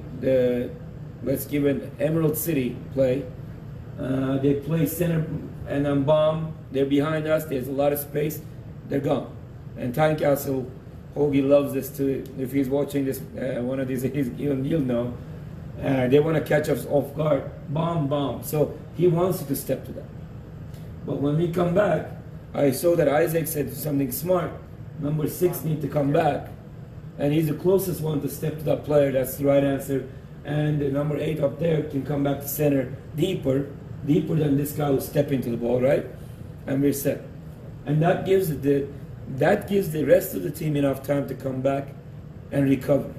let's give an Emerald City play, they play center and on bomb, they're behind us, there's a lot of space, they're gone. And Tynecastle, Hoagie loves this too. If he's watching this, one of these, he'll know. They want to catch us off guard, bomb. So he wants you to step to that. But when we come back, I saw that Isaac said something smart. Number 6 need to come back. And he's the closest one to step to that player. That's the right answer. And the number 8 up there can come back to center deeper than this guy who step into the ball, right? And we're set. And that gives the rest of the team enough time to come back and recover.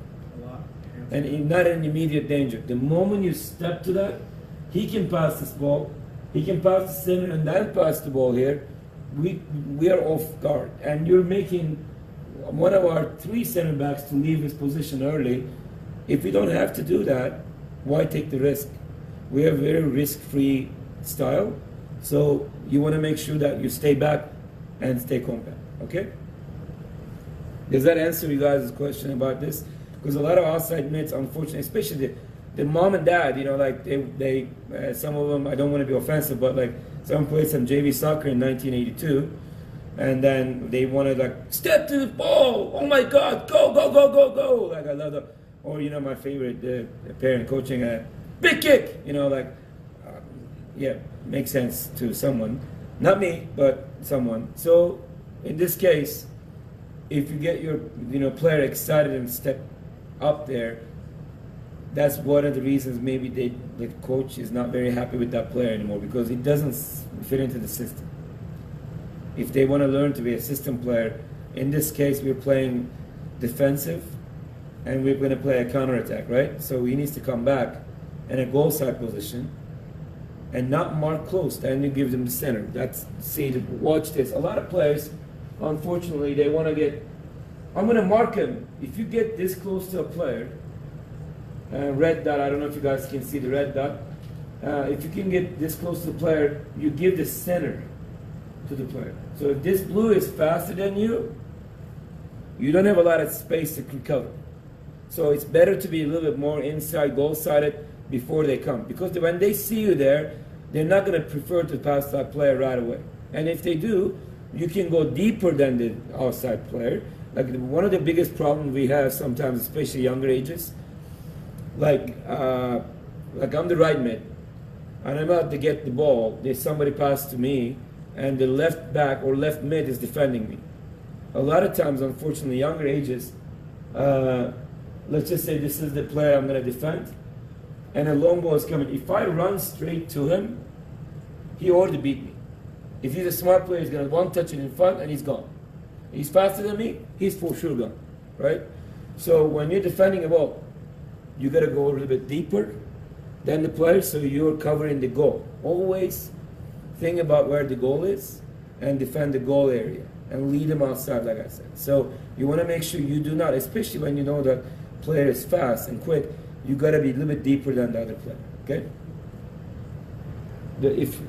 And not in immediate danger. The moment you step to that, he can pass this ball. He can pass the center and then pass the ball here. We are off guard. And you're making one of our 3 center backs to leave his position early. If we don't have to do that, why take the risk? We have a very risk-free style. So you want to make sure that you stay back and stay compact. Okay? Does that answer you guys' question about this? Because a lot of outside mids, unfortunately, especially the mom and dad, like they some of them, I don't want to be offensive, but like some played some JV soccer in 1982, and then they want to like step to the ball. Oh my God, go! Like I love that. Or my favorite, the parent coaching a big kick. Yeah, makes sense to someone, not me, but someone. So in this case, if you get your player excited and step up there, that's one of the reasons maybe the coach is not very happy with that player anymore, because it doesn't fit into the system. If they want to learn to be a system player, in this case we're playing defensive, and we're going to play a counter attack, right? So he needs to come back in a goal side position and not mark close. Then you give them the center. That's, see, watch this. A lot of players, unfortunately, they want to get, I'm going to mark him. If you get this close to a player, red dot, I don't know if you guys can see the red dot. If you can get this close to the player, you give the center to the player. So if this blue is faster than you, you don't have a lot of space to recover. So it's better to be a little bit more inside goal-sided before they come. Because when they see you there, they're not going to prefer to pass that player right away. And if they do, you can go deeper than the outside player. Like one of the biggest problems we have sometimes, especially younger ages, like I'm the right mid, and I'm about to get the ball. There's somebody passed to me, and the left back or left mid is defending me. A lot of times, unfortunately, younger ages, let's just say this is the player I'm going to defend, and a long ball is coming. If I run straight to him, he already beat me. If he's a smart player, he's going to one touch it in front, and he's gone. He's faster than me, he's for sure gone, right? So when you're defending a ball, you got to go a little bit deeper than the player, so you're covering the goal. Always think about where the goal is and defend the goal area and lead them outside, like I said. So you want to make sure you do not, especially when you know that player is fast and quick, you got to be a little bit deeper than the other player, okay? If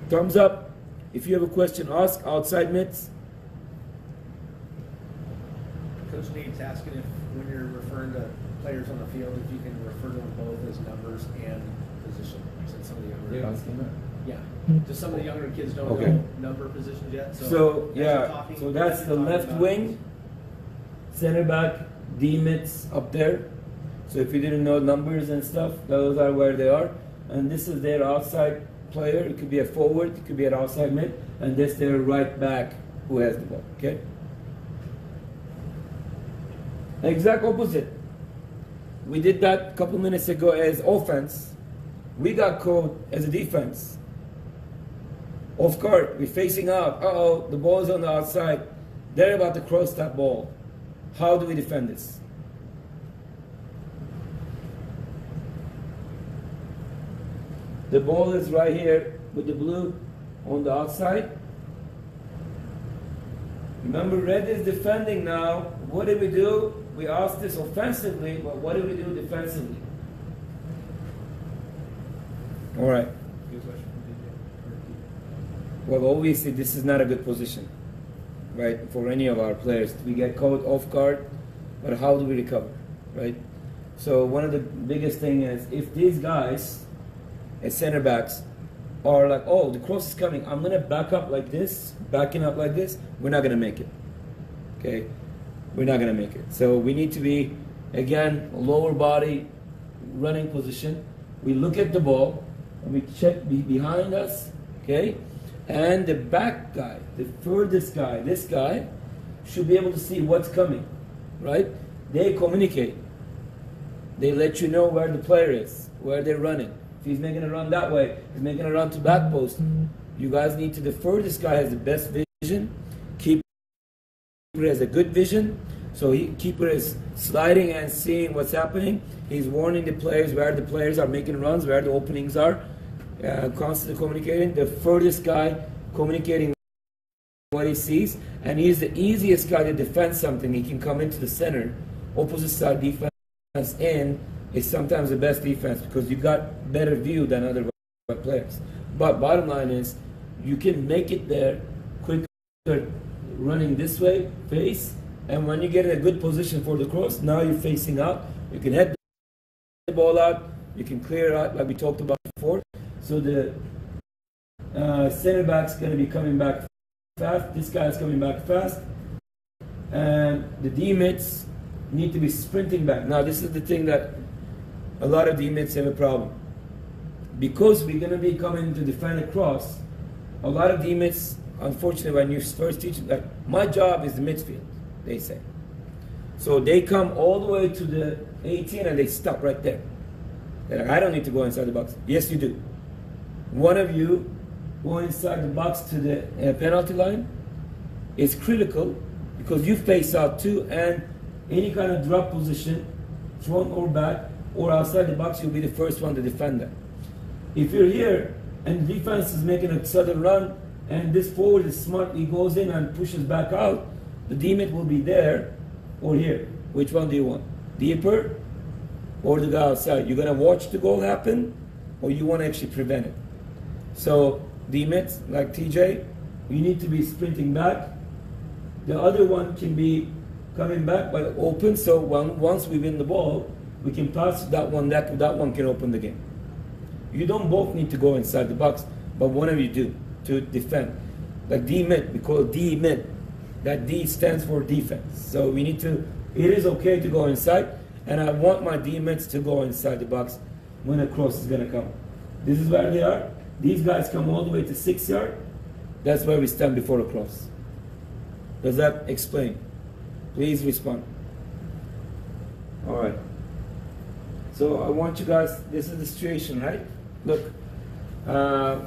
thumbs up, if you have a question, ask outside mids. Coach Nate's asking if, when you're referring to players on the field, if you can refer to them both as numbers and position. You said some of the younger. Yeah, asking that. Yeah. Just some of the younger kids don't Okay. know number positions yet. So as you're yeah, talking- so that's as the you're talking left about- wing, center back, D mids up there. So if you didn't know numbers and stuff, those are where they are. And this is their outside player. It could be a forward, it could be an outside mid, and this their right back who has the ball. Okay. Exact opposite. We did that a couple minutes ago as offense. We got called as a defense. Off guard, we're facing out. Uh-oh, the ball is on the outside. They're about to cross that ball. How do we defend this? The ball is right here with the blue on the outside. Remember, red is defending now. What do we do? We ask this offensively, but what do we do defensively? All right. Good question from DJ. Well, obviously, this is not a good position, right, for any of our players. We get caught off guard, but how do we recover, right? So one of the biggest thing is if these guys, as center backs, are like, oh, the cross is coming, I'm going to back up like this, backing up like this, we're not going to make it, okay? We're not going to make it. So we need to be, again, lower body, running position. We look at the ball, and we check behind us, okay? And the back guy, the furthest guy, this guy, should be able to see what's coming, right? They communicate. They let you know where the player is, where they're running. If he's making a run that way, he's making a run to back post. You guys need to, the furthest guy has the best vision. Keeper has a good vision. So keeper is sliding and seeing what's happening. He's warning the players where the players are making runs, where the openings are. Constantly communicating. The furthest guy communicating what he sees. And he's the easiest guy to defend something. He can come into the center. Opposite side defense in is sometimes the best defense because you got better view than other players. But bottom line is, you can make it there quicker, running this way, face, and when you get in a good position for the cross, now you're facing out. You can head the ball out, you can clear out like we talked about before. So the center back's going to be coming back fast. This guy's coming back fast, and the D-mids need to be sprinting back. Now this is the thing that a lot of D-mids have a problem. Because we're going to be coming to defend a cross, a lot of D-mids, unfortunately, when you first teach that, my job is the midfield, they say. So they come all the way to the 18 and they stop right there. They're like, I don't need to go inside the box. Yes, you do. One of you go inside the box to the penalty line is critical because you face out too, and any kind of drop position, front or back or outside the box, you'll be the first one to defend that. If you're here and the defense is making a sudden run and this forward is smart, he goes in and pushes back out, the D-mid will be there or here. Which one do you want? Deeper or the guy outside? You're gonna watch the goal happen or you want to actually prevent it? So D-mids, like TJ, you need to be sprinting back. The other one can be coming back but open, so once we win the ball, we can pass that one, that one can open the game. You don't both need to go inside the box, but one of you do to defend. Like D-mid, we call it D-mid. That D stands for defense. So we need to, it is okay to go inside, and I want my D-mids to go inside the box when a cross is gonna come. This is where they are. These guys come all the way to 6 yard. That's where we stand before a cross. Does that explain? Please respond. All right. So I want you guys, this is the situation, right? Look,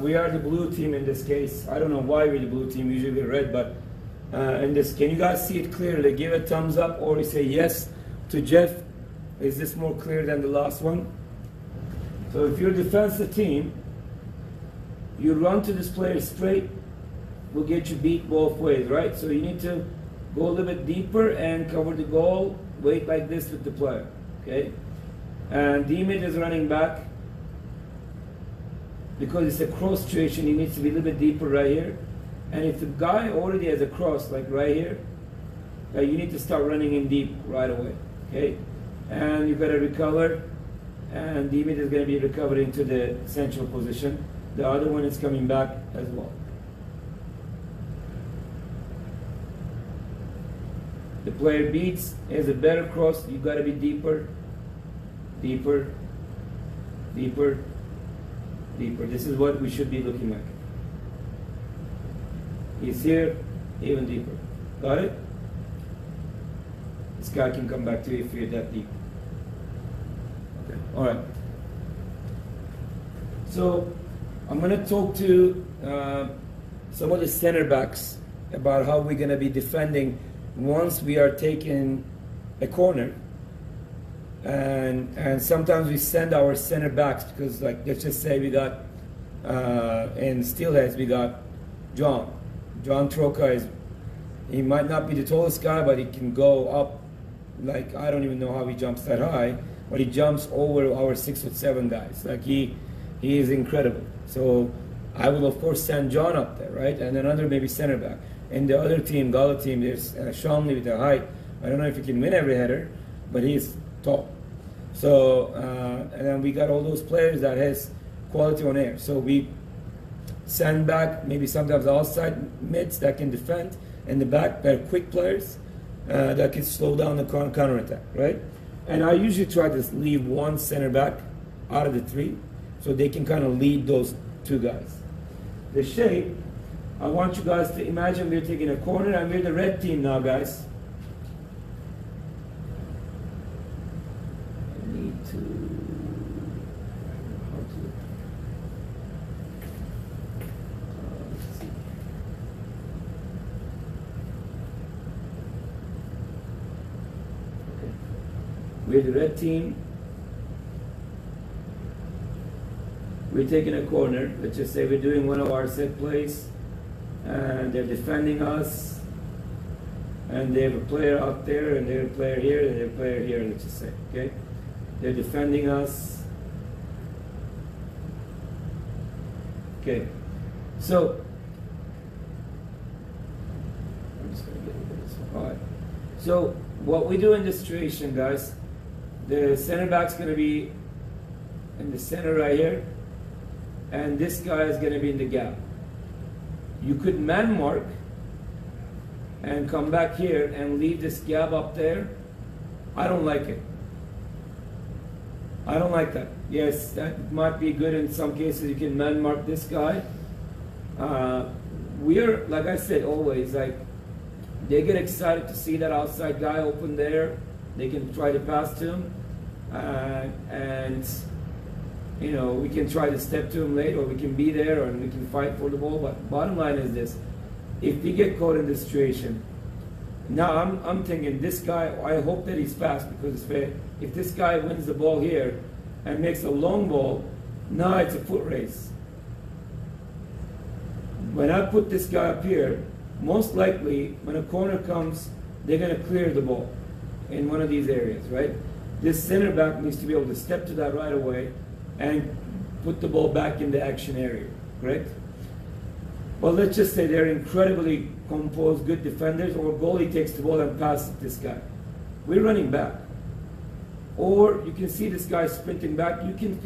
we are the blue team in this case. I don't know why we're the blue team, usually we're red, but in this, can you guys see it clearly? Give a thumbs up or you say yes to Jeff. Is this more clear than the last one? So if you're a defensive team, you run to this player straight, will get you beat both ways, right? So you need to go a little bit deeper and cover the goal, wait like this with the player, okay? And D-mid is running back. Because it's a cross situation, he needs to be a little bit deeper right here. And if the guy already has a cross, like right here, you need to start running in deep right away, okay? And you've got to recover, and D-mid is going to be recovering to the central position. The other one is coming back as well. The player beats, has a better cross, you've got to be deeper, deeper, deeper, deeper. This is what we should be looking like. He's here, even deeper. Got it? This guy can come back to you if you're that deep. Okay, all right. So I'm going to talk to some of the center backs about how we're going to be defending once we are taking a corner. And sometimes we send our center backs because, like, let's just say we got in Steelheads we got John Troca. He might not be the tallest guy, but he can go up, like, I don't even know how he jumps that high, but he jumps over our 6'7" guys. Like, he is incredible. So I will of course send John up there, right? And another maybe center back. In the other team, Gala team, there's Shamli with the height. I don't know if he can win every header, but he's tall. So and then we got all those players that has quality on air. So we send back maybe sometimes outside mids that can defend, and the back that are quick players that can slow down the counter attack, right? And I usually try to leave one center back out of the three, so they can kind of lead those two guys. The shape, I want you guys to imagine we're taking a corner and we're the red team now, guys. I need to, let's see. Okay. We're the red team. We're taking a corner. Let's just say we're doing one of our set plays, and they're defending us, and they have a player out there, and they have a player here, and they have a player here, let's just say, okay? They're defending us. Okay, so, I'm just going to get rid of this one. All right. So, what we do in this situation, guys, the center back's going to be in the center right here, and this guy is going to be in the gap. You could man mark and come back here and leave this gap up there. I don't like it. I don't like that. Yes, that might be good in some cases. You can man mark this guy. We're, like I said, always, like, they get excited to see that outside guy open there. They can try to pass to him. And you know, we can try to step to him late, or we can be there, or we can fight for the ball. But bottom line is this: if we get caught in this situation, Now I'm thinking this guy, I hope that he's fast because if this guy wins the ball here and makes a long ball, now it's a foot race. When I put this guy up here, most likely when a corner comes, they're going to clear the ball in one of these areas, right? This center back needs to be able to step to that right away and put the ball back in the action area, correct? Well, let's just say they're incredibly composed, good defenders, or goalie takes the ball and passes this guy. We're running back. Or you can see this guy sprinting back. You can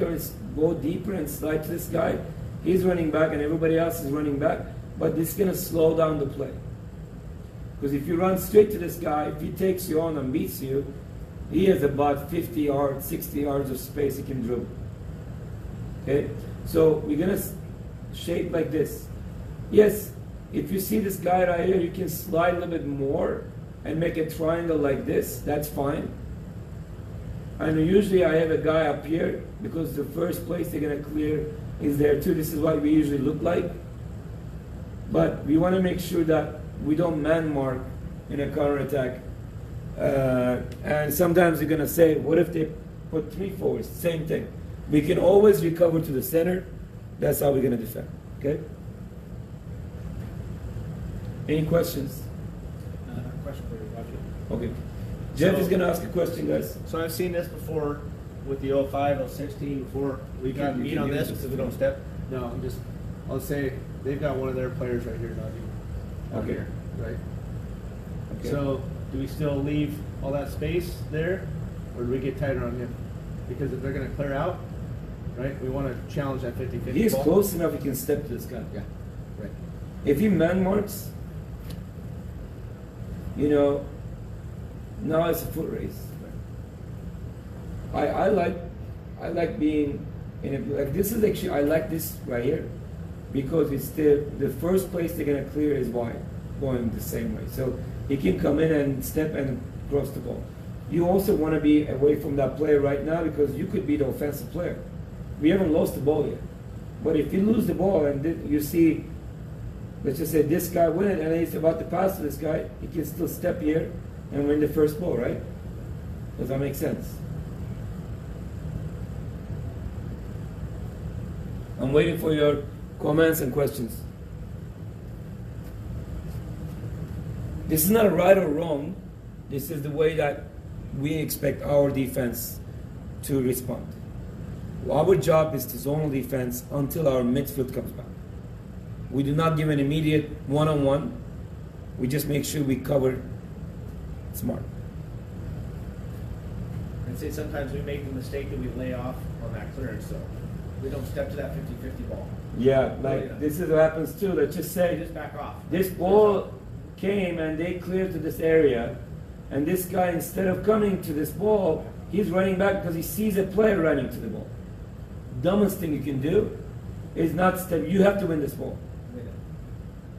go deeper and slide to this guy. He's running back and everybody else is running back. But this is going to slow down the play. Because if you run straight to this guy, if he takes you on and beats you, he has about 50 yards, 60 yards of space he can dribble. Okay? So we're going to shape like this. Yes, if you see this guy right here, you can slide a little bit more and make a triangle like this. That's fine. And usually I have a guy up here because the first place they're going to clear is there too. This is what we usually look like. But we want to make sure that we don't man mark in a counterattack. And sometimes you're going to say, what if they put 3 forwards? Same thing. We can always recover to the center. That's how we're going to defend. Okay? Any questions? Question for you, Roger. Okay. Jeff So- is going to ask a question, guys. So I've seen this before with the 05, 016, before we You got can meat on use this this because we if don't you step. No, I'll say they've got one of their players right here, Najee. Out Okay. here, right? Okay. So do we still leave all that space there, or do we get tighter on him? Because if they're going to clear out, right, we want to challenge that 50-50 He's ball. close enough, he can step to this guy. Yeah, right. If he man marks, now it's a foot race. I like being in a, like this is actually, I like this right here because it's the first place they're gonna clear is wide, going the same way. So he can come in and step and cross the ball. You also want to be away from that player right now because you could be the offensive player. We haven't lost the ball yet. But if you lose the ball and you see, let's just say this guy win it and he's about to pass to this guy, he can still step here and win the first ball, right? Does that make sense? I'm waiting for your comments and questions. This is not a right or wrong. This is the way that we expect our defense to respond. Our job is to zonal defense until our midfield comes back. We do not give an immediate one-on-one. We just make sure we cover smart. And say sometimes we make the mistake that we lay off on that clearance, so we don't step to that 50-50 ball. Yeah, like this is what happens too. Let's just They say just back off. this ball came and they cleared to this area, and this guy, instead of coming to this ball, he's running back because he sees a player running to the ball. Dumbest thing you can do is not step. You have to win this ball.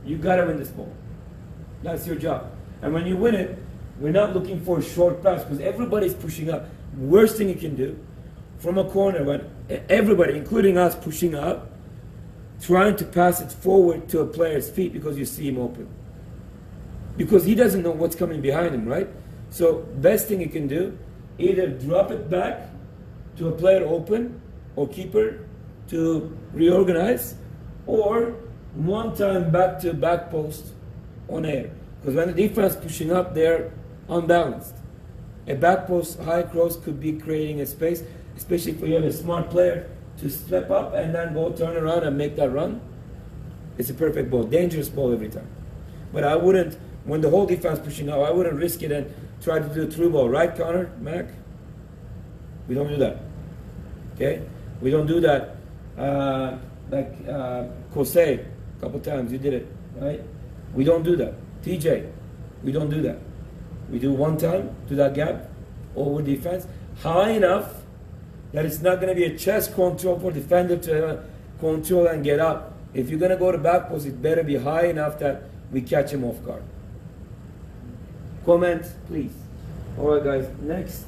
You gotta win this ball. That's your job. And when you win it, we're not looking for a short pass because everybody's pushing up. Worst thing you can do from a corner when everybody, including us, pushing up, trying to pass it forward to a player's feet because you see him open. Because he doesn't know what's coming behind him, right? So best thing you can do, either drop it back to a player open or keeper to reorganize, or one time back to back post on air. Because when the defense pushing up, they're unbalanced. A back post high cross could be creating a space, especially if you have a smart player to step up and then go turn around and make that run. It's a perfect ball, dangerous ball every time. But I wouldn't, when the whole defense pushing up, I wouldn't risk it and try to do a through ball. Right, Connor, Mac? We don't do that. Okay? We don't do that. Like Kosei, a couple times, you did it, right? We don't do that. TJ, we don't do that. We do one time to that gap, over defense, high enough that it's not going to be a chest control for defender to control and get up. If you're going to go to back post, it better be high enough that we catch him off guard. Comment, please. All right, guys, next.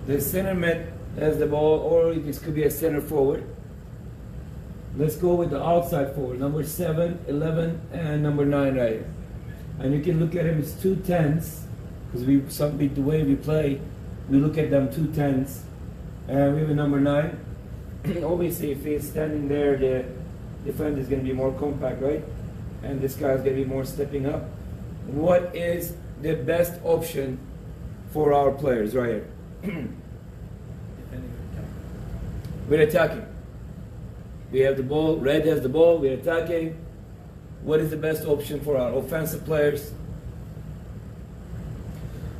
The center mid has the ball, or this could be a center forward. Let's go with the outside forward, number 7, 11, and number 9 right here. And you can look at him as 2 10s, because the way we play, we look at them 2 10s. And we have a number 9. Obviously, if he's standing there, the defender is going to be more compact, right? And this guy's going to be more stepping up. What is the best option for our players right here? We're attacking. We have the ball, red has the ball, we're attacking. What is the best option for our offensive players?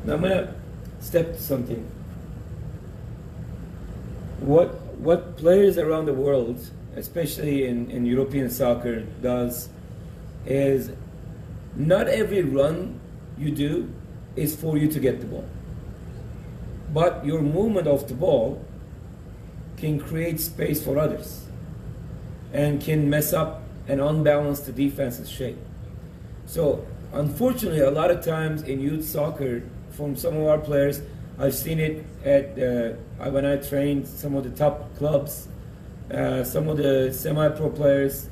Now I'm going to step to something. What players around the world, especially in European soccer, does is not every run you do is for you to get the ball. But your movement of the ball can create space for others and can mess up and unbalance the defense's shape. So unfortunately, a lot of times in youth soccer, from some of our players, I've seen it at when I trained some of the top clubs, some of the semi-pro players,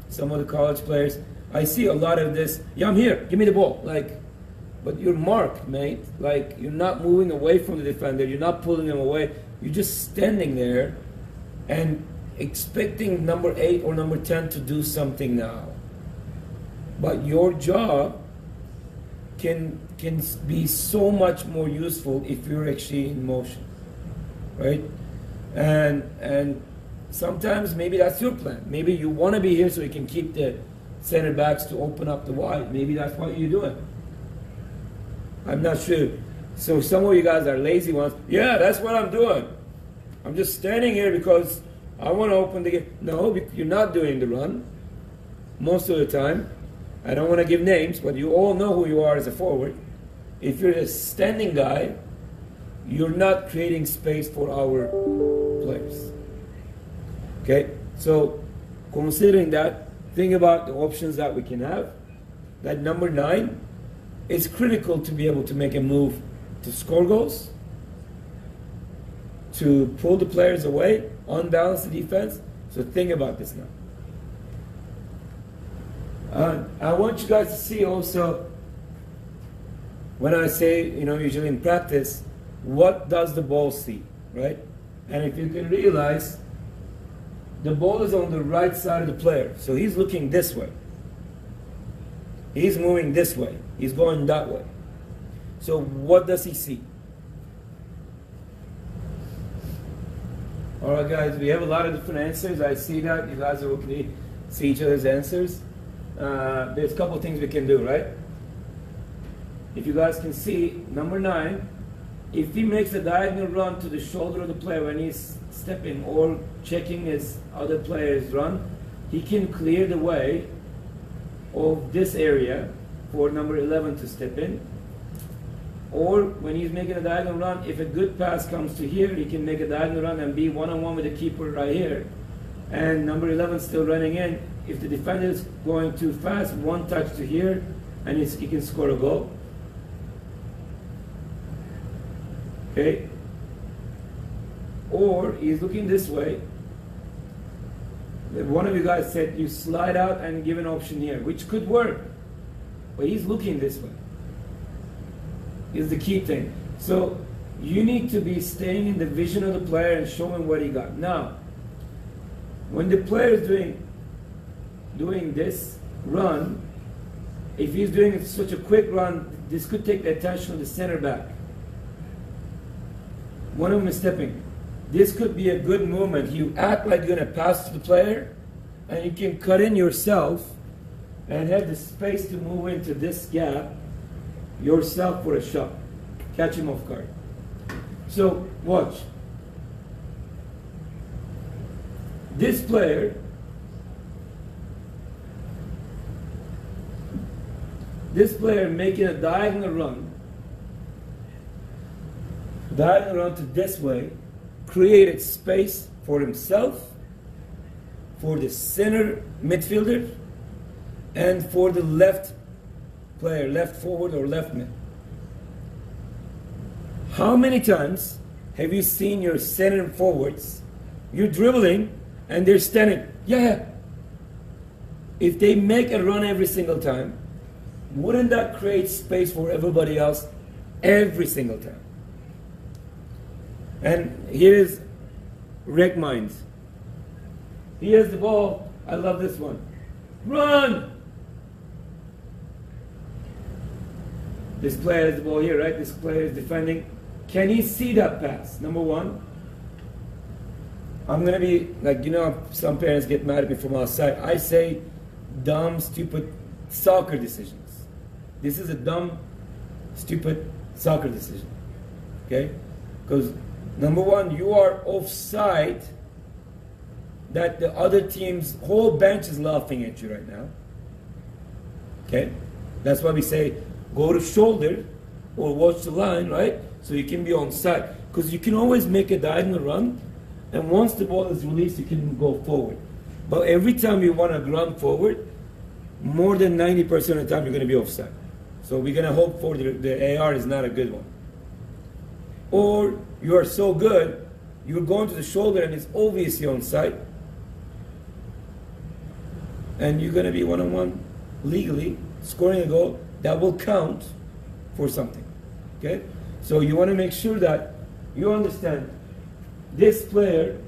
some of the college players. I see a lot of this. Yeah, I'm here. Give me the ball. But you're marked, mate. You're not moving away from the defender. You're not pulling them away. You're just standing there and expecting number 8 or number 10 to do something now. But your job can be so much more useful if you're actually in motion, right? And sometimes maybe that's your plan. Maybe you want to be here so you can keep the center backs to open up the wide. Maybe that's what you're doing. I'm not sure. So some of you guys are lazy ones. Yeah, that's what I'm doing. I'm just standing here because I want to open the game. No, you're not doing the run most of the time. I don't want to give names, but you all know who you are as a forward. If you're a standing guy, you're not creating space for our players. Okay? So considering that, think about the options that we can have. That number 9, it's critical to be able to make a move to score goals, to pull the players away, unbalance the defense. So think about this now. I want you guys to see also, when I say, usually in practice, what does the ball see, right? And if you can realize, the ball is on the right side of the player. So he's looking this way. He's moving this way. He's going that way. So what does he see? All right, guys, we have a lot of different answers. I see that. You guys are looking to see each other's answers. There's a couple things we can do, right? If you guys can see, number 9, if he makes a diagonal run to the shoulder of the player when he's stepping or checking his other player's run, he can clear the way of this area for number 11 to step in. Or when he's making a diagonal run, if a good pass comes to here, he can make a diagonal run and be one-on-one with the keeper right here. And number 11 still running in. If the defender is going too fast, one touch to here, and he can score a goal. Okay? Or he's looking this way. One of you guys said you slide out and give an option here, which could work. But he's looking this way. Is the key thing. So you need to be staying in the vision of the player and showing what he got. Now, when the player is doing this run, if he's doing such a quick run, this could take the attention of the center back. One of them is stepping. This could be a good movement. You act like you're going to pass to the player, and you can cut in yourself and have the space to move into this gap yourself for a shot. Catch him off guard. So, watch. This player, making a diagonal run to this way, created space for himself, for the center midfielder, and for the left player, left forward or left mid. How many times Have you seen your center forwards? You're dribbling and they're standing. Yeah. If they make a run every single time, wouldn't that create space for everybody else every single time? And here's Rec Minds. He has the ball. I love this one. Run! This player has the ball here, right? This player is defending. Can he see that pass? Number one. I'm going to be, like, you know, some parents get mad at me from outside. I say dumb, stupid soccer decisions. This is a dumb, stupid soccer decision. Okay? Because, number one, you are offside that the other team's whole bench is laughing at you right now. Okay? That's why we say go to shoulder or watch the line, right? So you can be on side. Because you can always make a diagonal run, and once the ball is released, you can go forward. But every time you want to run forward, more than 90% of the time you're going to be offside. So we're going to hope for the AR is not a good one. Or you are so good, you're going to the shoulder and it's obviously onside, and you're going to be one-on-one legally scoring a goal that will count for something. Okay? So you want to make sure that you understand this player.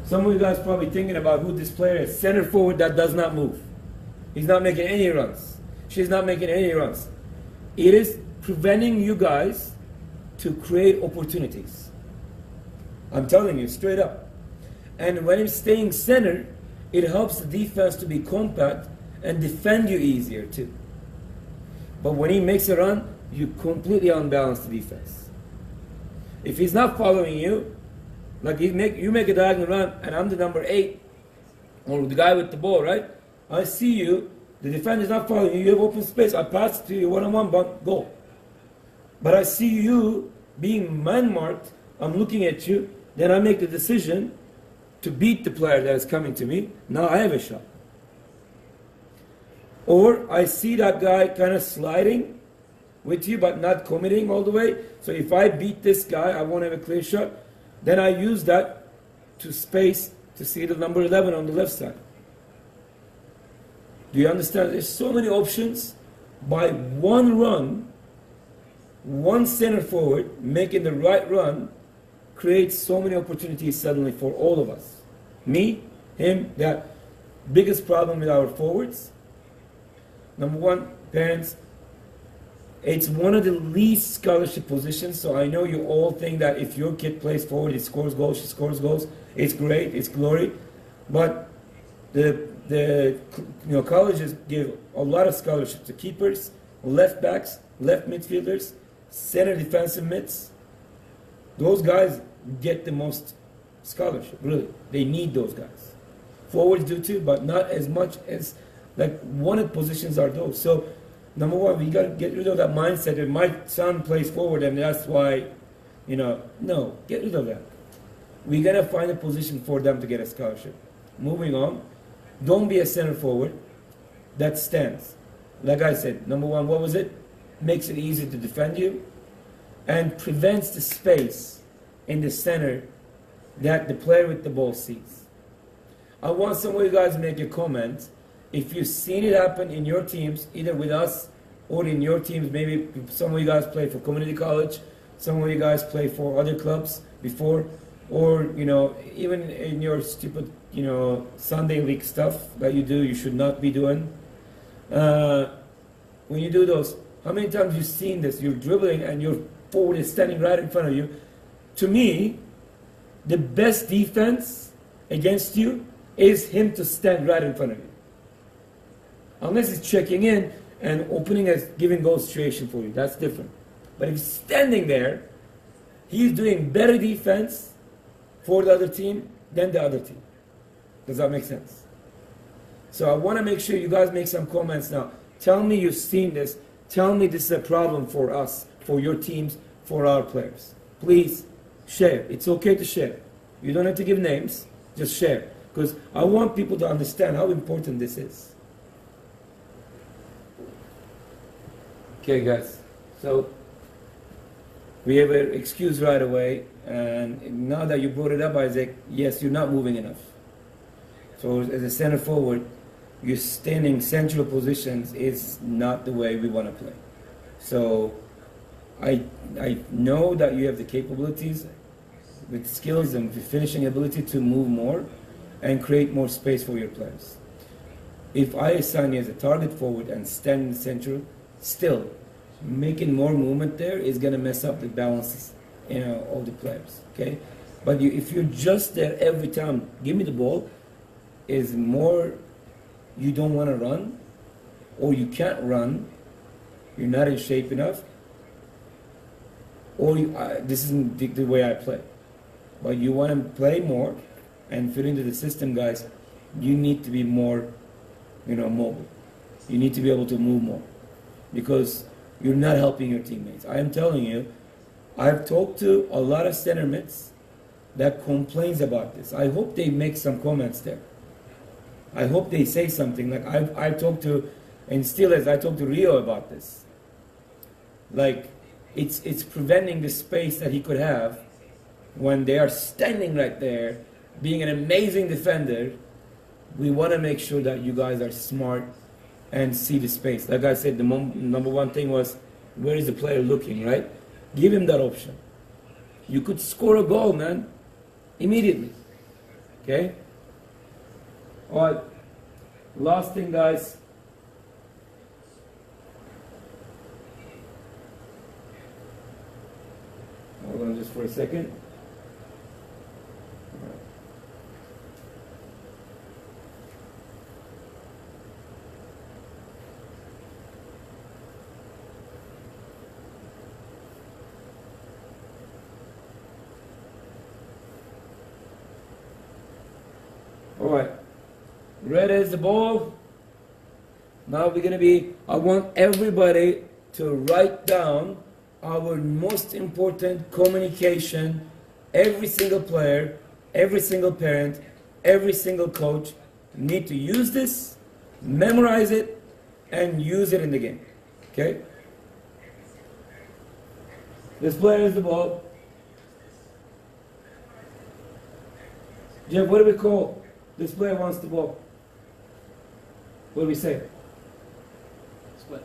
Some of you guys probably thinking about who this player is. Center forward that does not move. He's not making any runs. She's not making any runs. It is preventing you guys to create opportunities. I'm telling you straight up. And when it's staying center, it helps the defense to be compact and defend you easier too. But when he makes a run, you completely unbalance the defense. If he's not following you, like you make a diagonal run and I'm the number 8, or the guy with the ball, right? I see you, the defender is not following you, you have open space, I pass it to you one-on-one, but goal. But I see you being man-marked, I'm looking at you, then I make the decision to beat the player that is coming to me. Now I have a shot. Or I see that guy kind of sliding with you but not committing all the way. So if I beat this guy, I won't have a clear shot. Then I use that to space to see the number 11 on the left side. Do you understand? There's so many options. By one run, one center forward making the right run creates so many opportunities suddenly for all of us. Me, him, that. Biggest problem with our forwards. Number one, parents, it's one of the least scholarship positions, so I know you all think that if your kid plays forward, he scores goals, she scores goals, it's great, it's glory. But the colleges give a lot of scholarships to keepers, left backs, left midfielders, center defensive mids. Those guys get the most scholarship, really. They need those guys. Forwards do too, but not as much as, like, wanted positions are those. So, number one, we got to get rid of that mindset that my son plays forward and that's why, no, get rid of that. We got to find a position for them to get a scholarship. Moving on, don't be a center forward that stands. Like I said, number one, what was it? Makes it easy to defend you and prevents the space in the center that the player with the ball sees. I want some of you guys to make a comment. If you've seen it happen in your teams, either with us or in your teams, maybe some of you guys play for community college, some of you guys play for other clubs before, or, even in your stupid, Sunday league stuff that you do, you should not be doing. When you do those, how many times you've seen this? You're dribbling and your forward is standing right in front of you. To me, the best defense against you is him to stand right in front of you. Unless he's checking in and opening a giving goal situation for you. That's different. But if he's standing there, he's doing better defense for the other team than the other team. Does that make sense? So I want to make sure you guys make some comments now. Tell me you've seen this. Tell me this is a problem for us, for your teams, for our players. Please share. It's okay to share. You don't have to give names. Just share. Because I want people to understand how important this is. Okay, guys. So We have an excuse right away, and now that you brought it up, Isaac, yes, you're not moving enough. So as a center forward, you're standing central positions is not the way we want to play. So I know that you have the capabilities with skills and with finishing ability to move more and create more space for your players. If I assign you as a target forward and stand in the center, still making more movement there is going to mess up the balances, of the players. Okay, but if you're just there every time, give me the ball, is more you don't want to run, or you can't run, you're not in shape enough, or this isn't the way I play. But you want to play more and fit into the system, guys. You need to be more, mobile. You need to be able to move more, because you're not helping your teammates. I am telling you, I've talked to a lot of center mids that complains about this. I hope they make some comments there. I hope they say something. Like I talked to, and still as I talked to Rio about this. Like it's preventing the space that he could have when they are standing right there, being an amazing defender. We want to make sure that you guys are smart and see the space. Like I said, the number one thing was, where is the player looking, right? Give him that option. You could score a goal, man, immediately. Okay? All right. Last thing, guys. Hold on just for a second. All right, red is the ball. Now we're gonna I want everybody to write down our most important communication. Every single player, every single parent, every single coach need to use this, memorize it, and use it in the game. Okay? This player is the ball. Jeff, what do we call? This player wants the ball. What do we say? Split.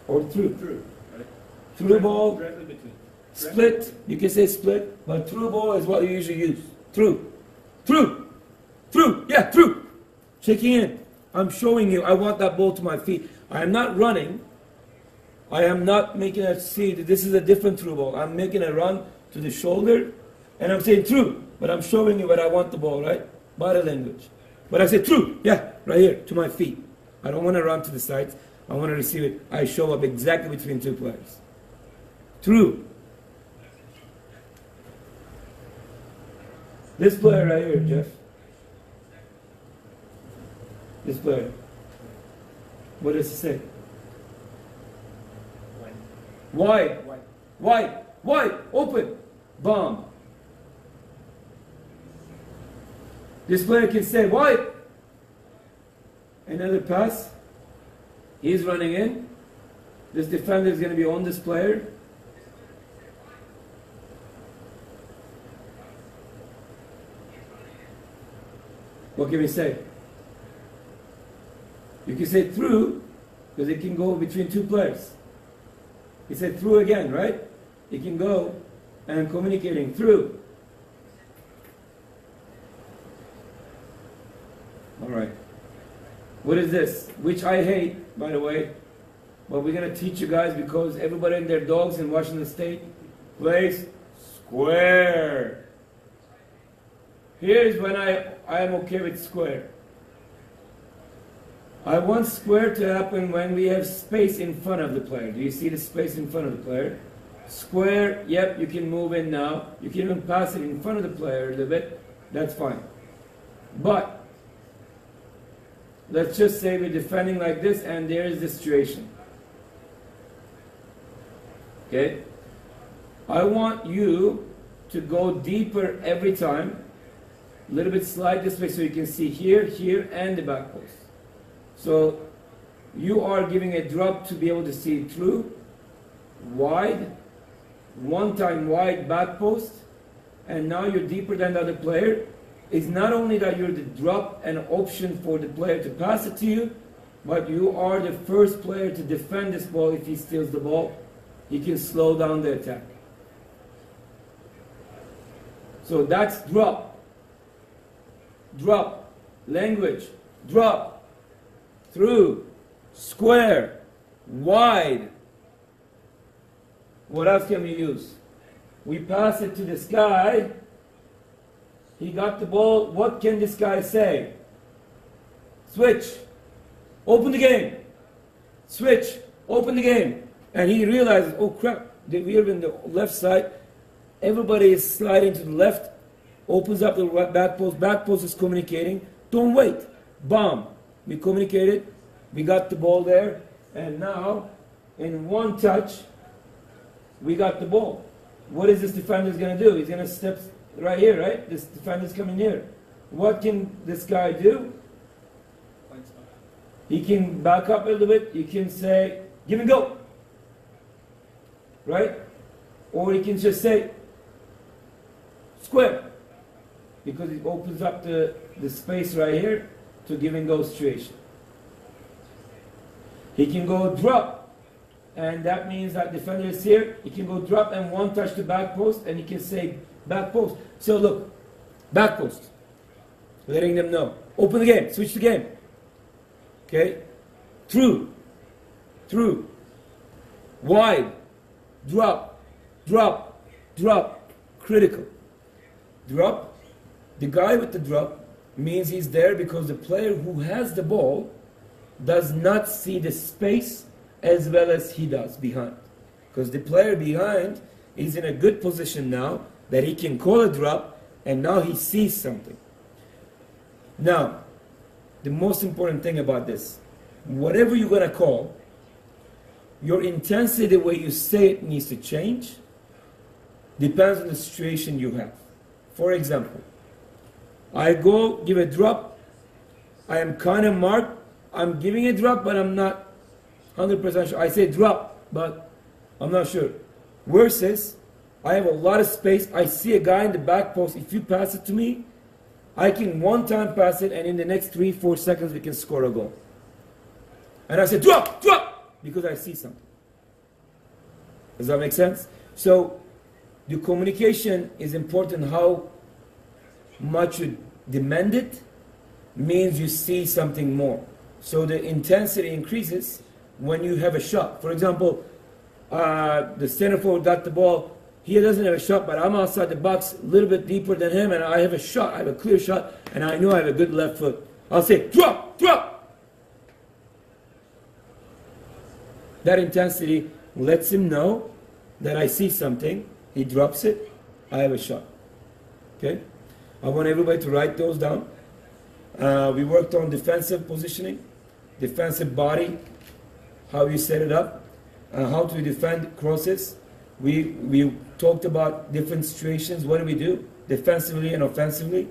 Or through? Through. Right? Through the ball. Directly between. Split. You can say split, but through ball is what you usually use. Through. Through. Through. Yeah, through. Checking in. I'm showing you I want that ball to my feet. I am not running. I am not making a see that this is a different through ball. I'm making a run to the shoulder, and I'm saying through, but I'm showing you where I want the ball, right? Body language. But I say through, yeah, right here, to my feet. I don't want to run to the sides. I want to receive it. I show up exactly between two players. Through. This player right here, Jeff. This player. What does he say? Wide. Wide. Wide. Wide. Open. Bomb. This player can say wide. Another pass. He's running in. This defender is going to be on this player. What can we say? You can say through, because it can go between two players. He said through again, right? It can go and communicating through. All right. What is this? Which I hate, by the way. But we're going to teach you guys because everybody and their dogs in Washington State plays square. Here's when I am okay with square. I want square to happen when we have space in front of the player. Do you see the space in front of the player? Square, yep, you can move in now. You can even pass it in front of the player a little bit. That's fine. But let's just say we're defending like this and there is the situation. Okay? I want you to go deeper every time. A little bit slide this way so you can see here, here, and the back post. So you are giving a drop to be able to see through, wide, one time wide back post, and now you're deeper than the other player, it's not only that you're the drop and option for the player to pass it to you, but you are the first player to defend this ball. If he steals the ball, he can slow down the attack. So that's drop. Drop. Language. Drop. Through. Square. Wide. What else can we use? We pass it to this guy. He got the ball. What can this guy say? Switch. Open the game. Switch. Open the game. And he realizes, oh crap, we're in the left side. Everybody is sliding to the left. Opens up the back post. Back post is communicating. Don't wait. Bomb. We communicated. We got the ball there. And now, in one touch, we got the ball. What is this defender going to do? He's going to step right here, right? This defender's coming here. What can this guy do? He can back up a little bit. He can say, give and go. Right? Or he can just say, square. Because it opens up the space right here to give and go situation. He can go drop. And that means that defender is here. He can go drop and one touch to back post. And he can say back post. So look, back post. Letting them know. Open the game. Switch the game. Okay? Through. Through. Wide. Drop. Drop. Drop. Critical. Drop. The guy with the drop means he's there because the player who has the ball does not see the space as well as he does behind. Because the player behind is in a good position now that he can call a drop and now he sees something. Now, the most important thing about this, whatever you're going to call, your intensity, the way you say it needs to change, depends on the situation you have. For example, I go give a drop, I am kind of marked, I'm giving a drop, but I'm not 100% sure. I say drop, but I'm not sure. Versus, I have a lot of space, I see a guy in the back post, if you pass it to me, I can one time pass it, and in the next 3-4 seconds, we can score a goal. And I say, drop, drop, because I see something. Does that make sense? So, the communication is important. How much you demand it means you see something more. So the intensity increases when you have a shot. For example, the center forward got the ball. He doesn't have a shot, but I'm outside the box a little bit deeper than him, and I have a shot. I have a clear shot, and I know I have a good left foot. I'll say, drop, drop. That intensity lets him know that I see something. He drops it. I have a shot. Okay? I want everybody to write those down. We worked on defensive positioning, defensive body, how you set it up, how to defend crosses. We talked about different situations. What do we do defensively and offensively?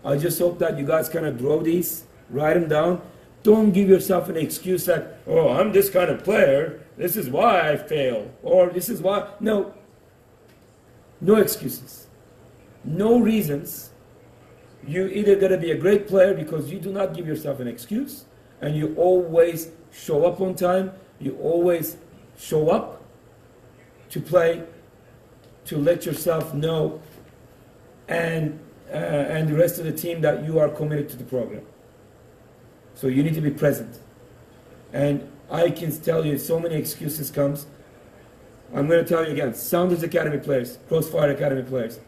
I just hope that you guys kind of draw these, write them down. Don't give yourself an excuse that, oh, I'm this kind of player. This is why I fail. Or this is why. No. No excuses. No reasons. You either got to be a great player because you do not give yourself an excuse, and you always show up on time. You always show up to play, to let yourself know, and the rest of the team that you are committed to the program. So you need to be present. And I can tell you, so many excuses comes. I'm going to tell you again, Sounders Academy players, Crossfire Academy players,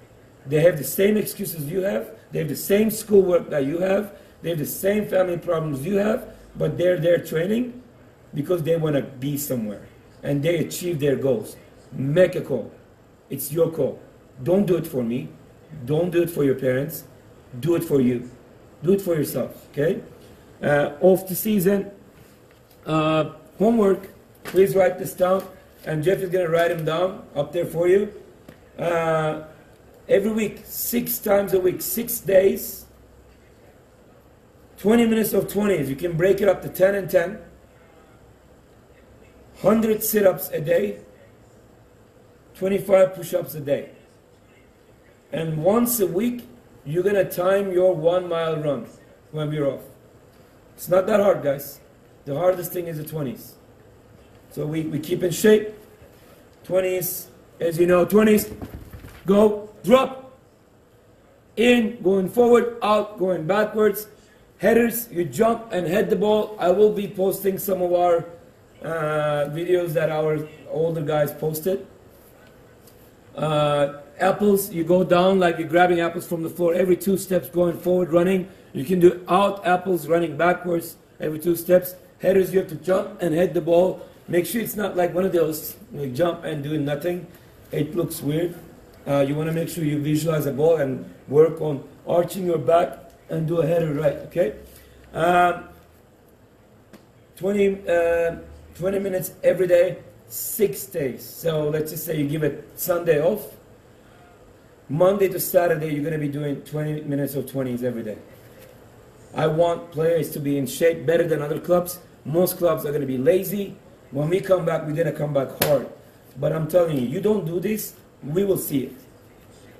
they have the same excuses you have. They have the same schoolwork that you have. They have the same family problems you have, but they're there training because they want to be somewhere. And they achieve their goals. Make a call. It's your call. Don't do it for me. Don't do it for your parents. Do it for you. Do it for yourself, okay? Off the season, homework, please write this down. And Jeff is going to write them down up there for you. Every week, 6 times a week, 6 days, 20 minutes of 20s. You can break it up to 10 and 10. 100 sit-ups a day. 25 push-ups a day. And once a week, you're going to time your 1 mile run when we're off. It's not that hard, guys. The hardest thing is the 20s. So we keep in shape. 20s, as you know, 20s, go, drop, in, going forward, out, going backwards. Headers, you jump and head the ball. I will be posting some of our videos that our older guys posted. Apples, you go down like you're grabbing apples from the floor. Every 2 steps going forward, running. You can do out apples, running backwards every 2 steps. Headers, you have to jump and head the ball. Make sure it's not like one of those, like jump and doing nothing. It looks weird. You want to make sure you visualize a ball and work on arching your back and do a header right, okay? 20 minutes every day, 6 days. So let's just say you give it Sunday off. Monday to Saturday, you're going to be doing 20 minutes of 20s every day. I want players to be in shape better than other clubs. Most clubs are going to be lazy. When we come back, we're going to come back hard. But I'm telling you, you don't do this, we will see it.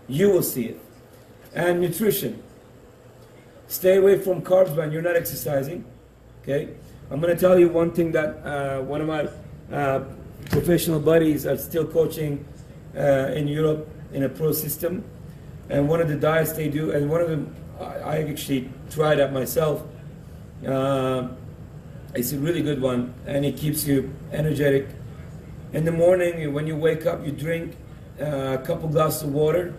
You will see it. And nutrition. Stay away from carbs when you're not exercising. Okay? I'm going to tell you one thing that one of my professional buddies are still coaching in Europe in a pro system. And one of the diets they do, and one of them, I actually tried that myself. It's a really good one, and it keeps you energetic. In the morning, when you wake up, you drink a couple glasses of water,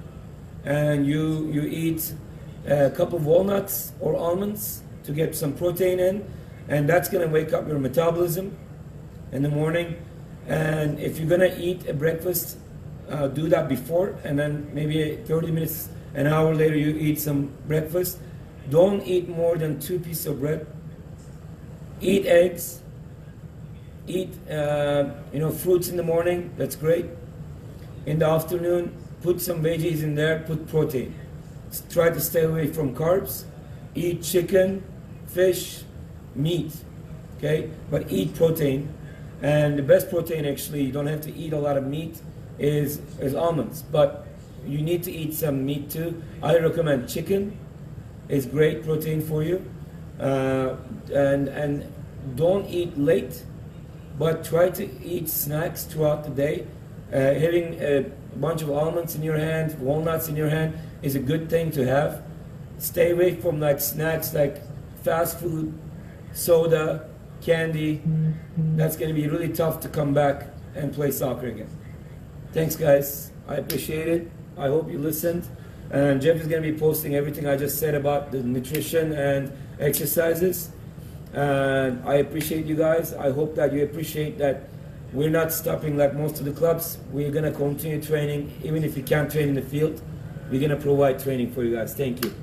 and you eat a couple of walnuts or almonds to get some protein in, and that's going to wake up your metabolism in the morning. And if you're going to eat a breakfast, do that before, and then maybe 30 minutes, an hour later, you eat some breakfast. Don't eat more than 2 pieces of bread. Eat eggs. Eat fruits in the morning. That's great. In the afternoon, put some veggies in there. Put protein. Try to stay away from carbs. Eat chicken, fish, meat. Okay, but eat protein. And the best protein, actually, you don't have to eat a lot of meat, is almonds. But you need to eat some meat too. I recommend chicken. It's great protein for you. And don't eat late, but try to eat snacks throughout the day. Having a bunch of almonds in your hand, walnuts in your hand is a good thing to have. Stay away from like snacks like fast food, soda, candy. That's going to be really tough to come back and play soccer again. Thanks, guys. I appreciate it. I hope you listened. And Jeff is going to be posting everything I just said about the nutrition and exercises. And I appreciate you guys. I hope that you appreciate that we're not stopping like most of the clubs. We're going to continue training. Even if you can't train in the field, we're going to provide training for you guys. Thank you.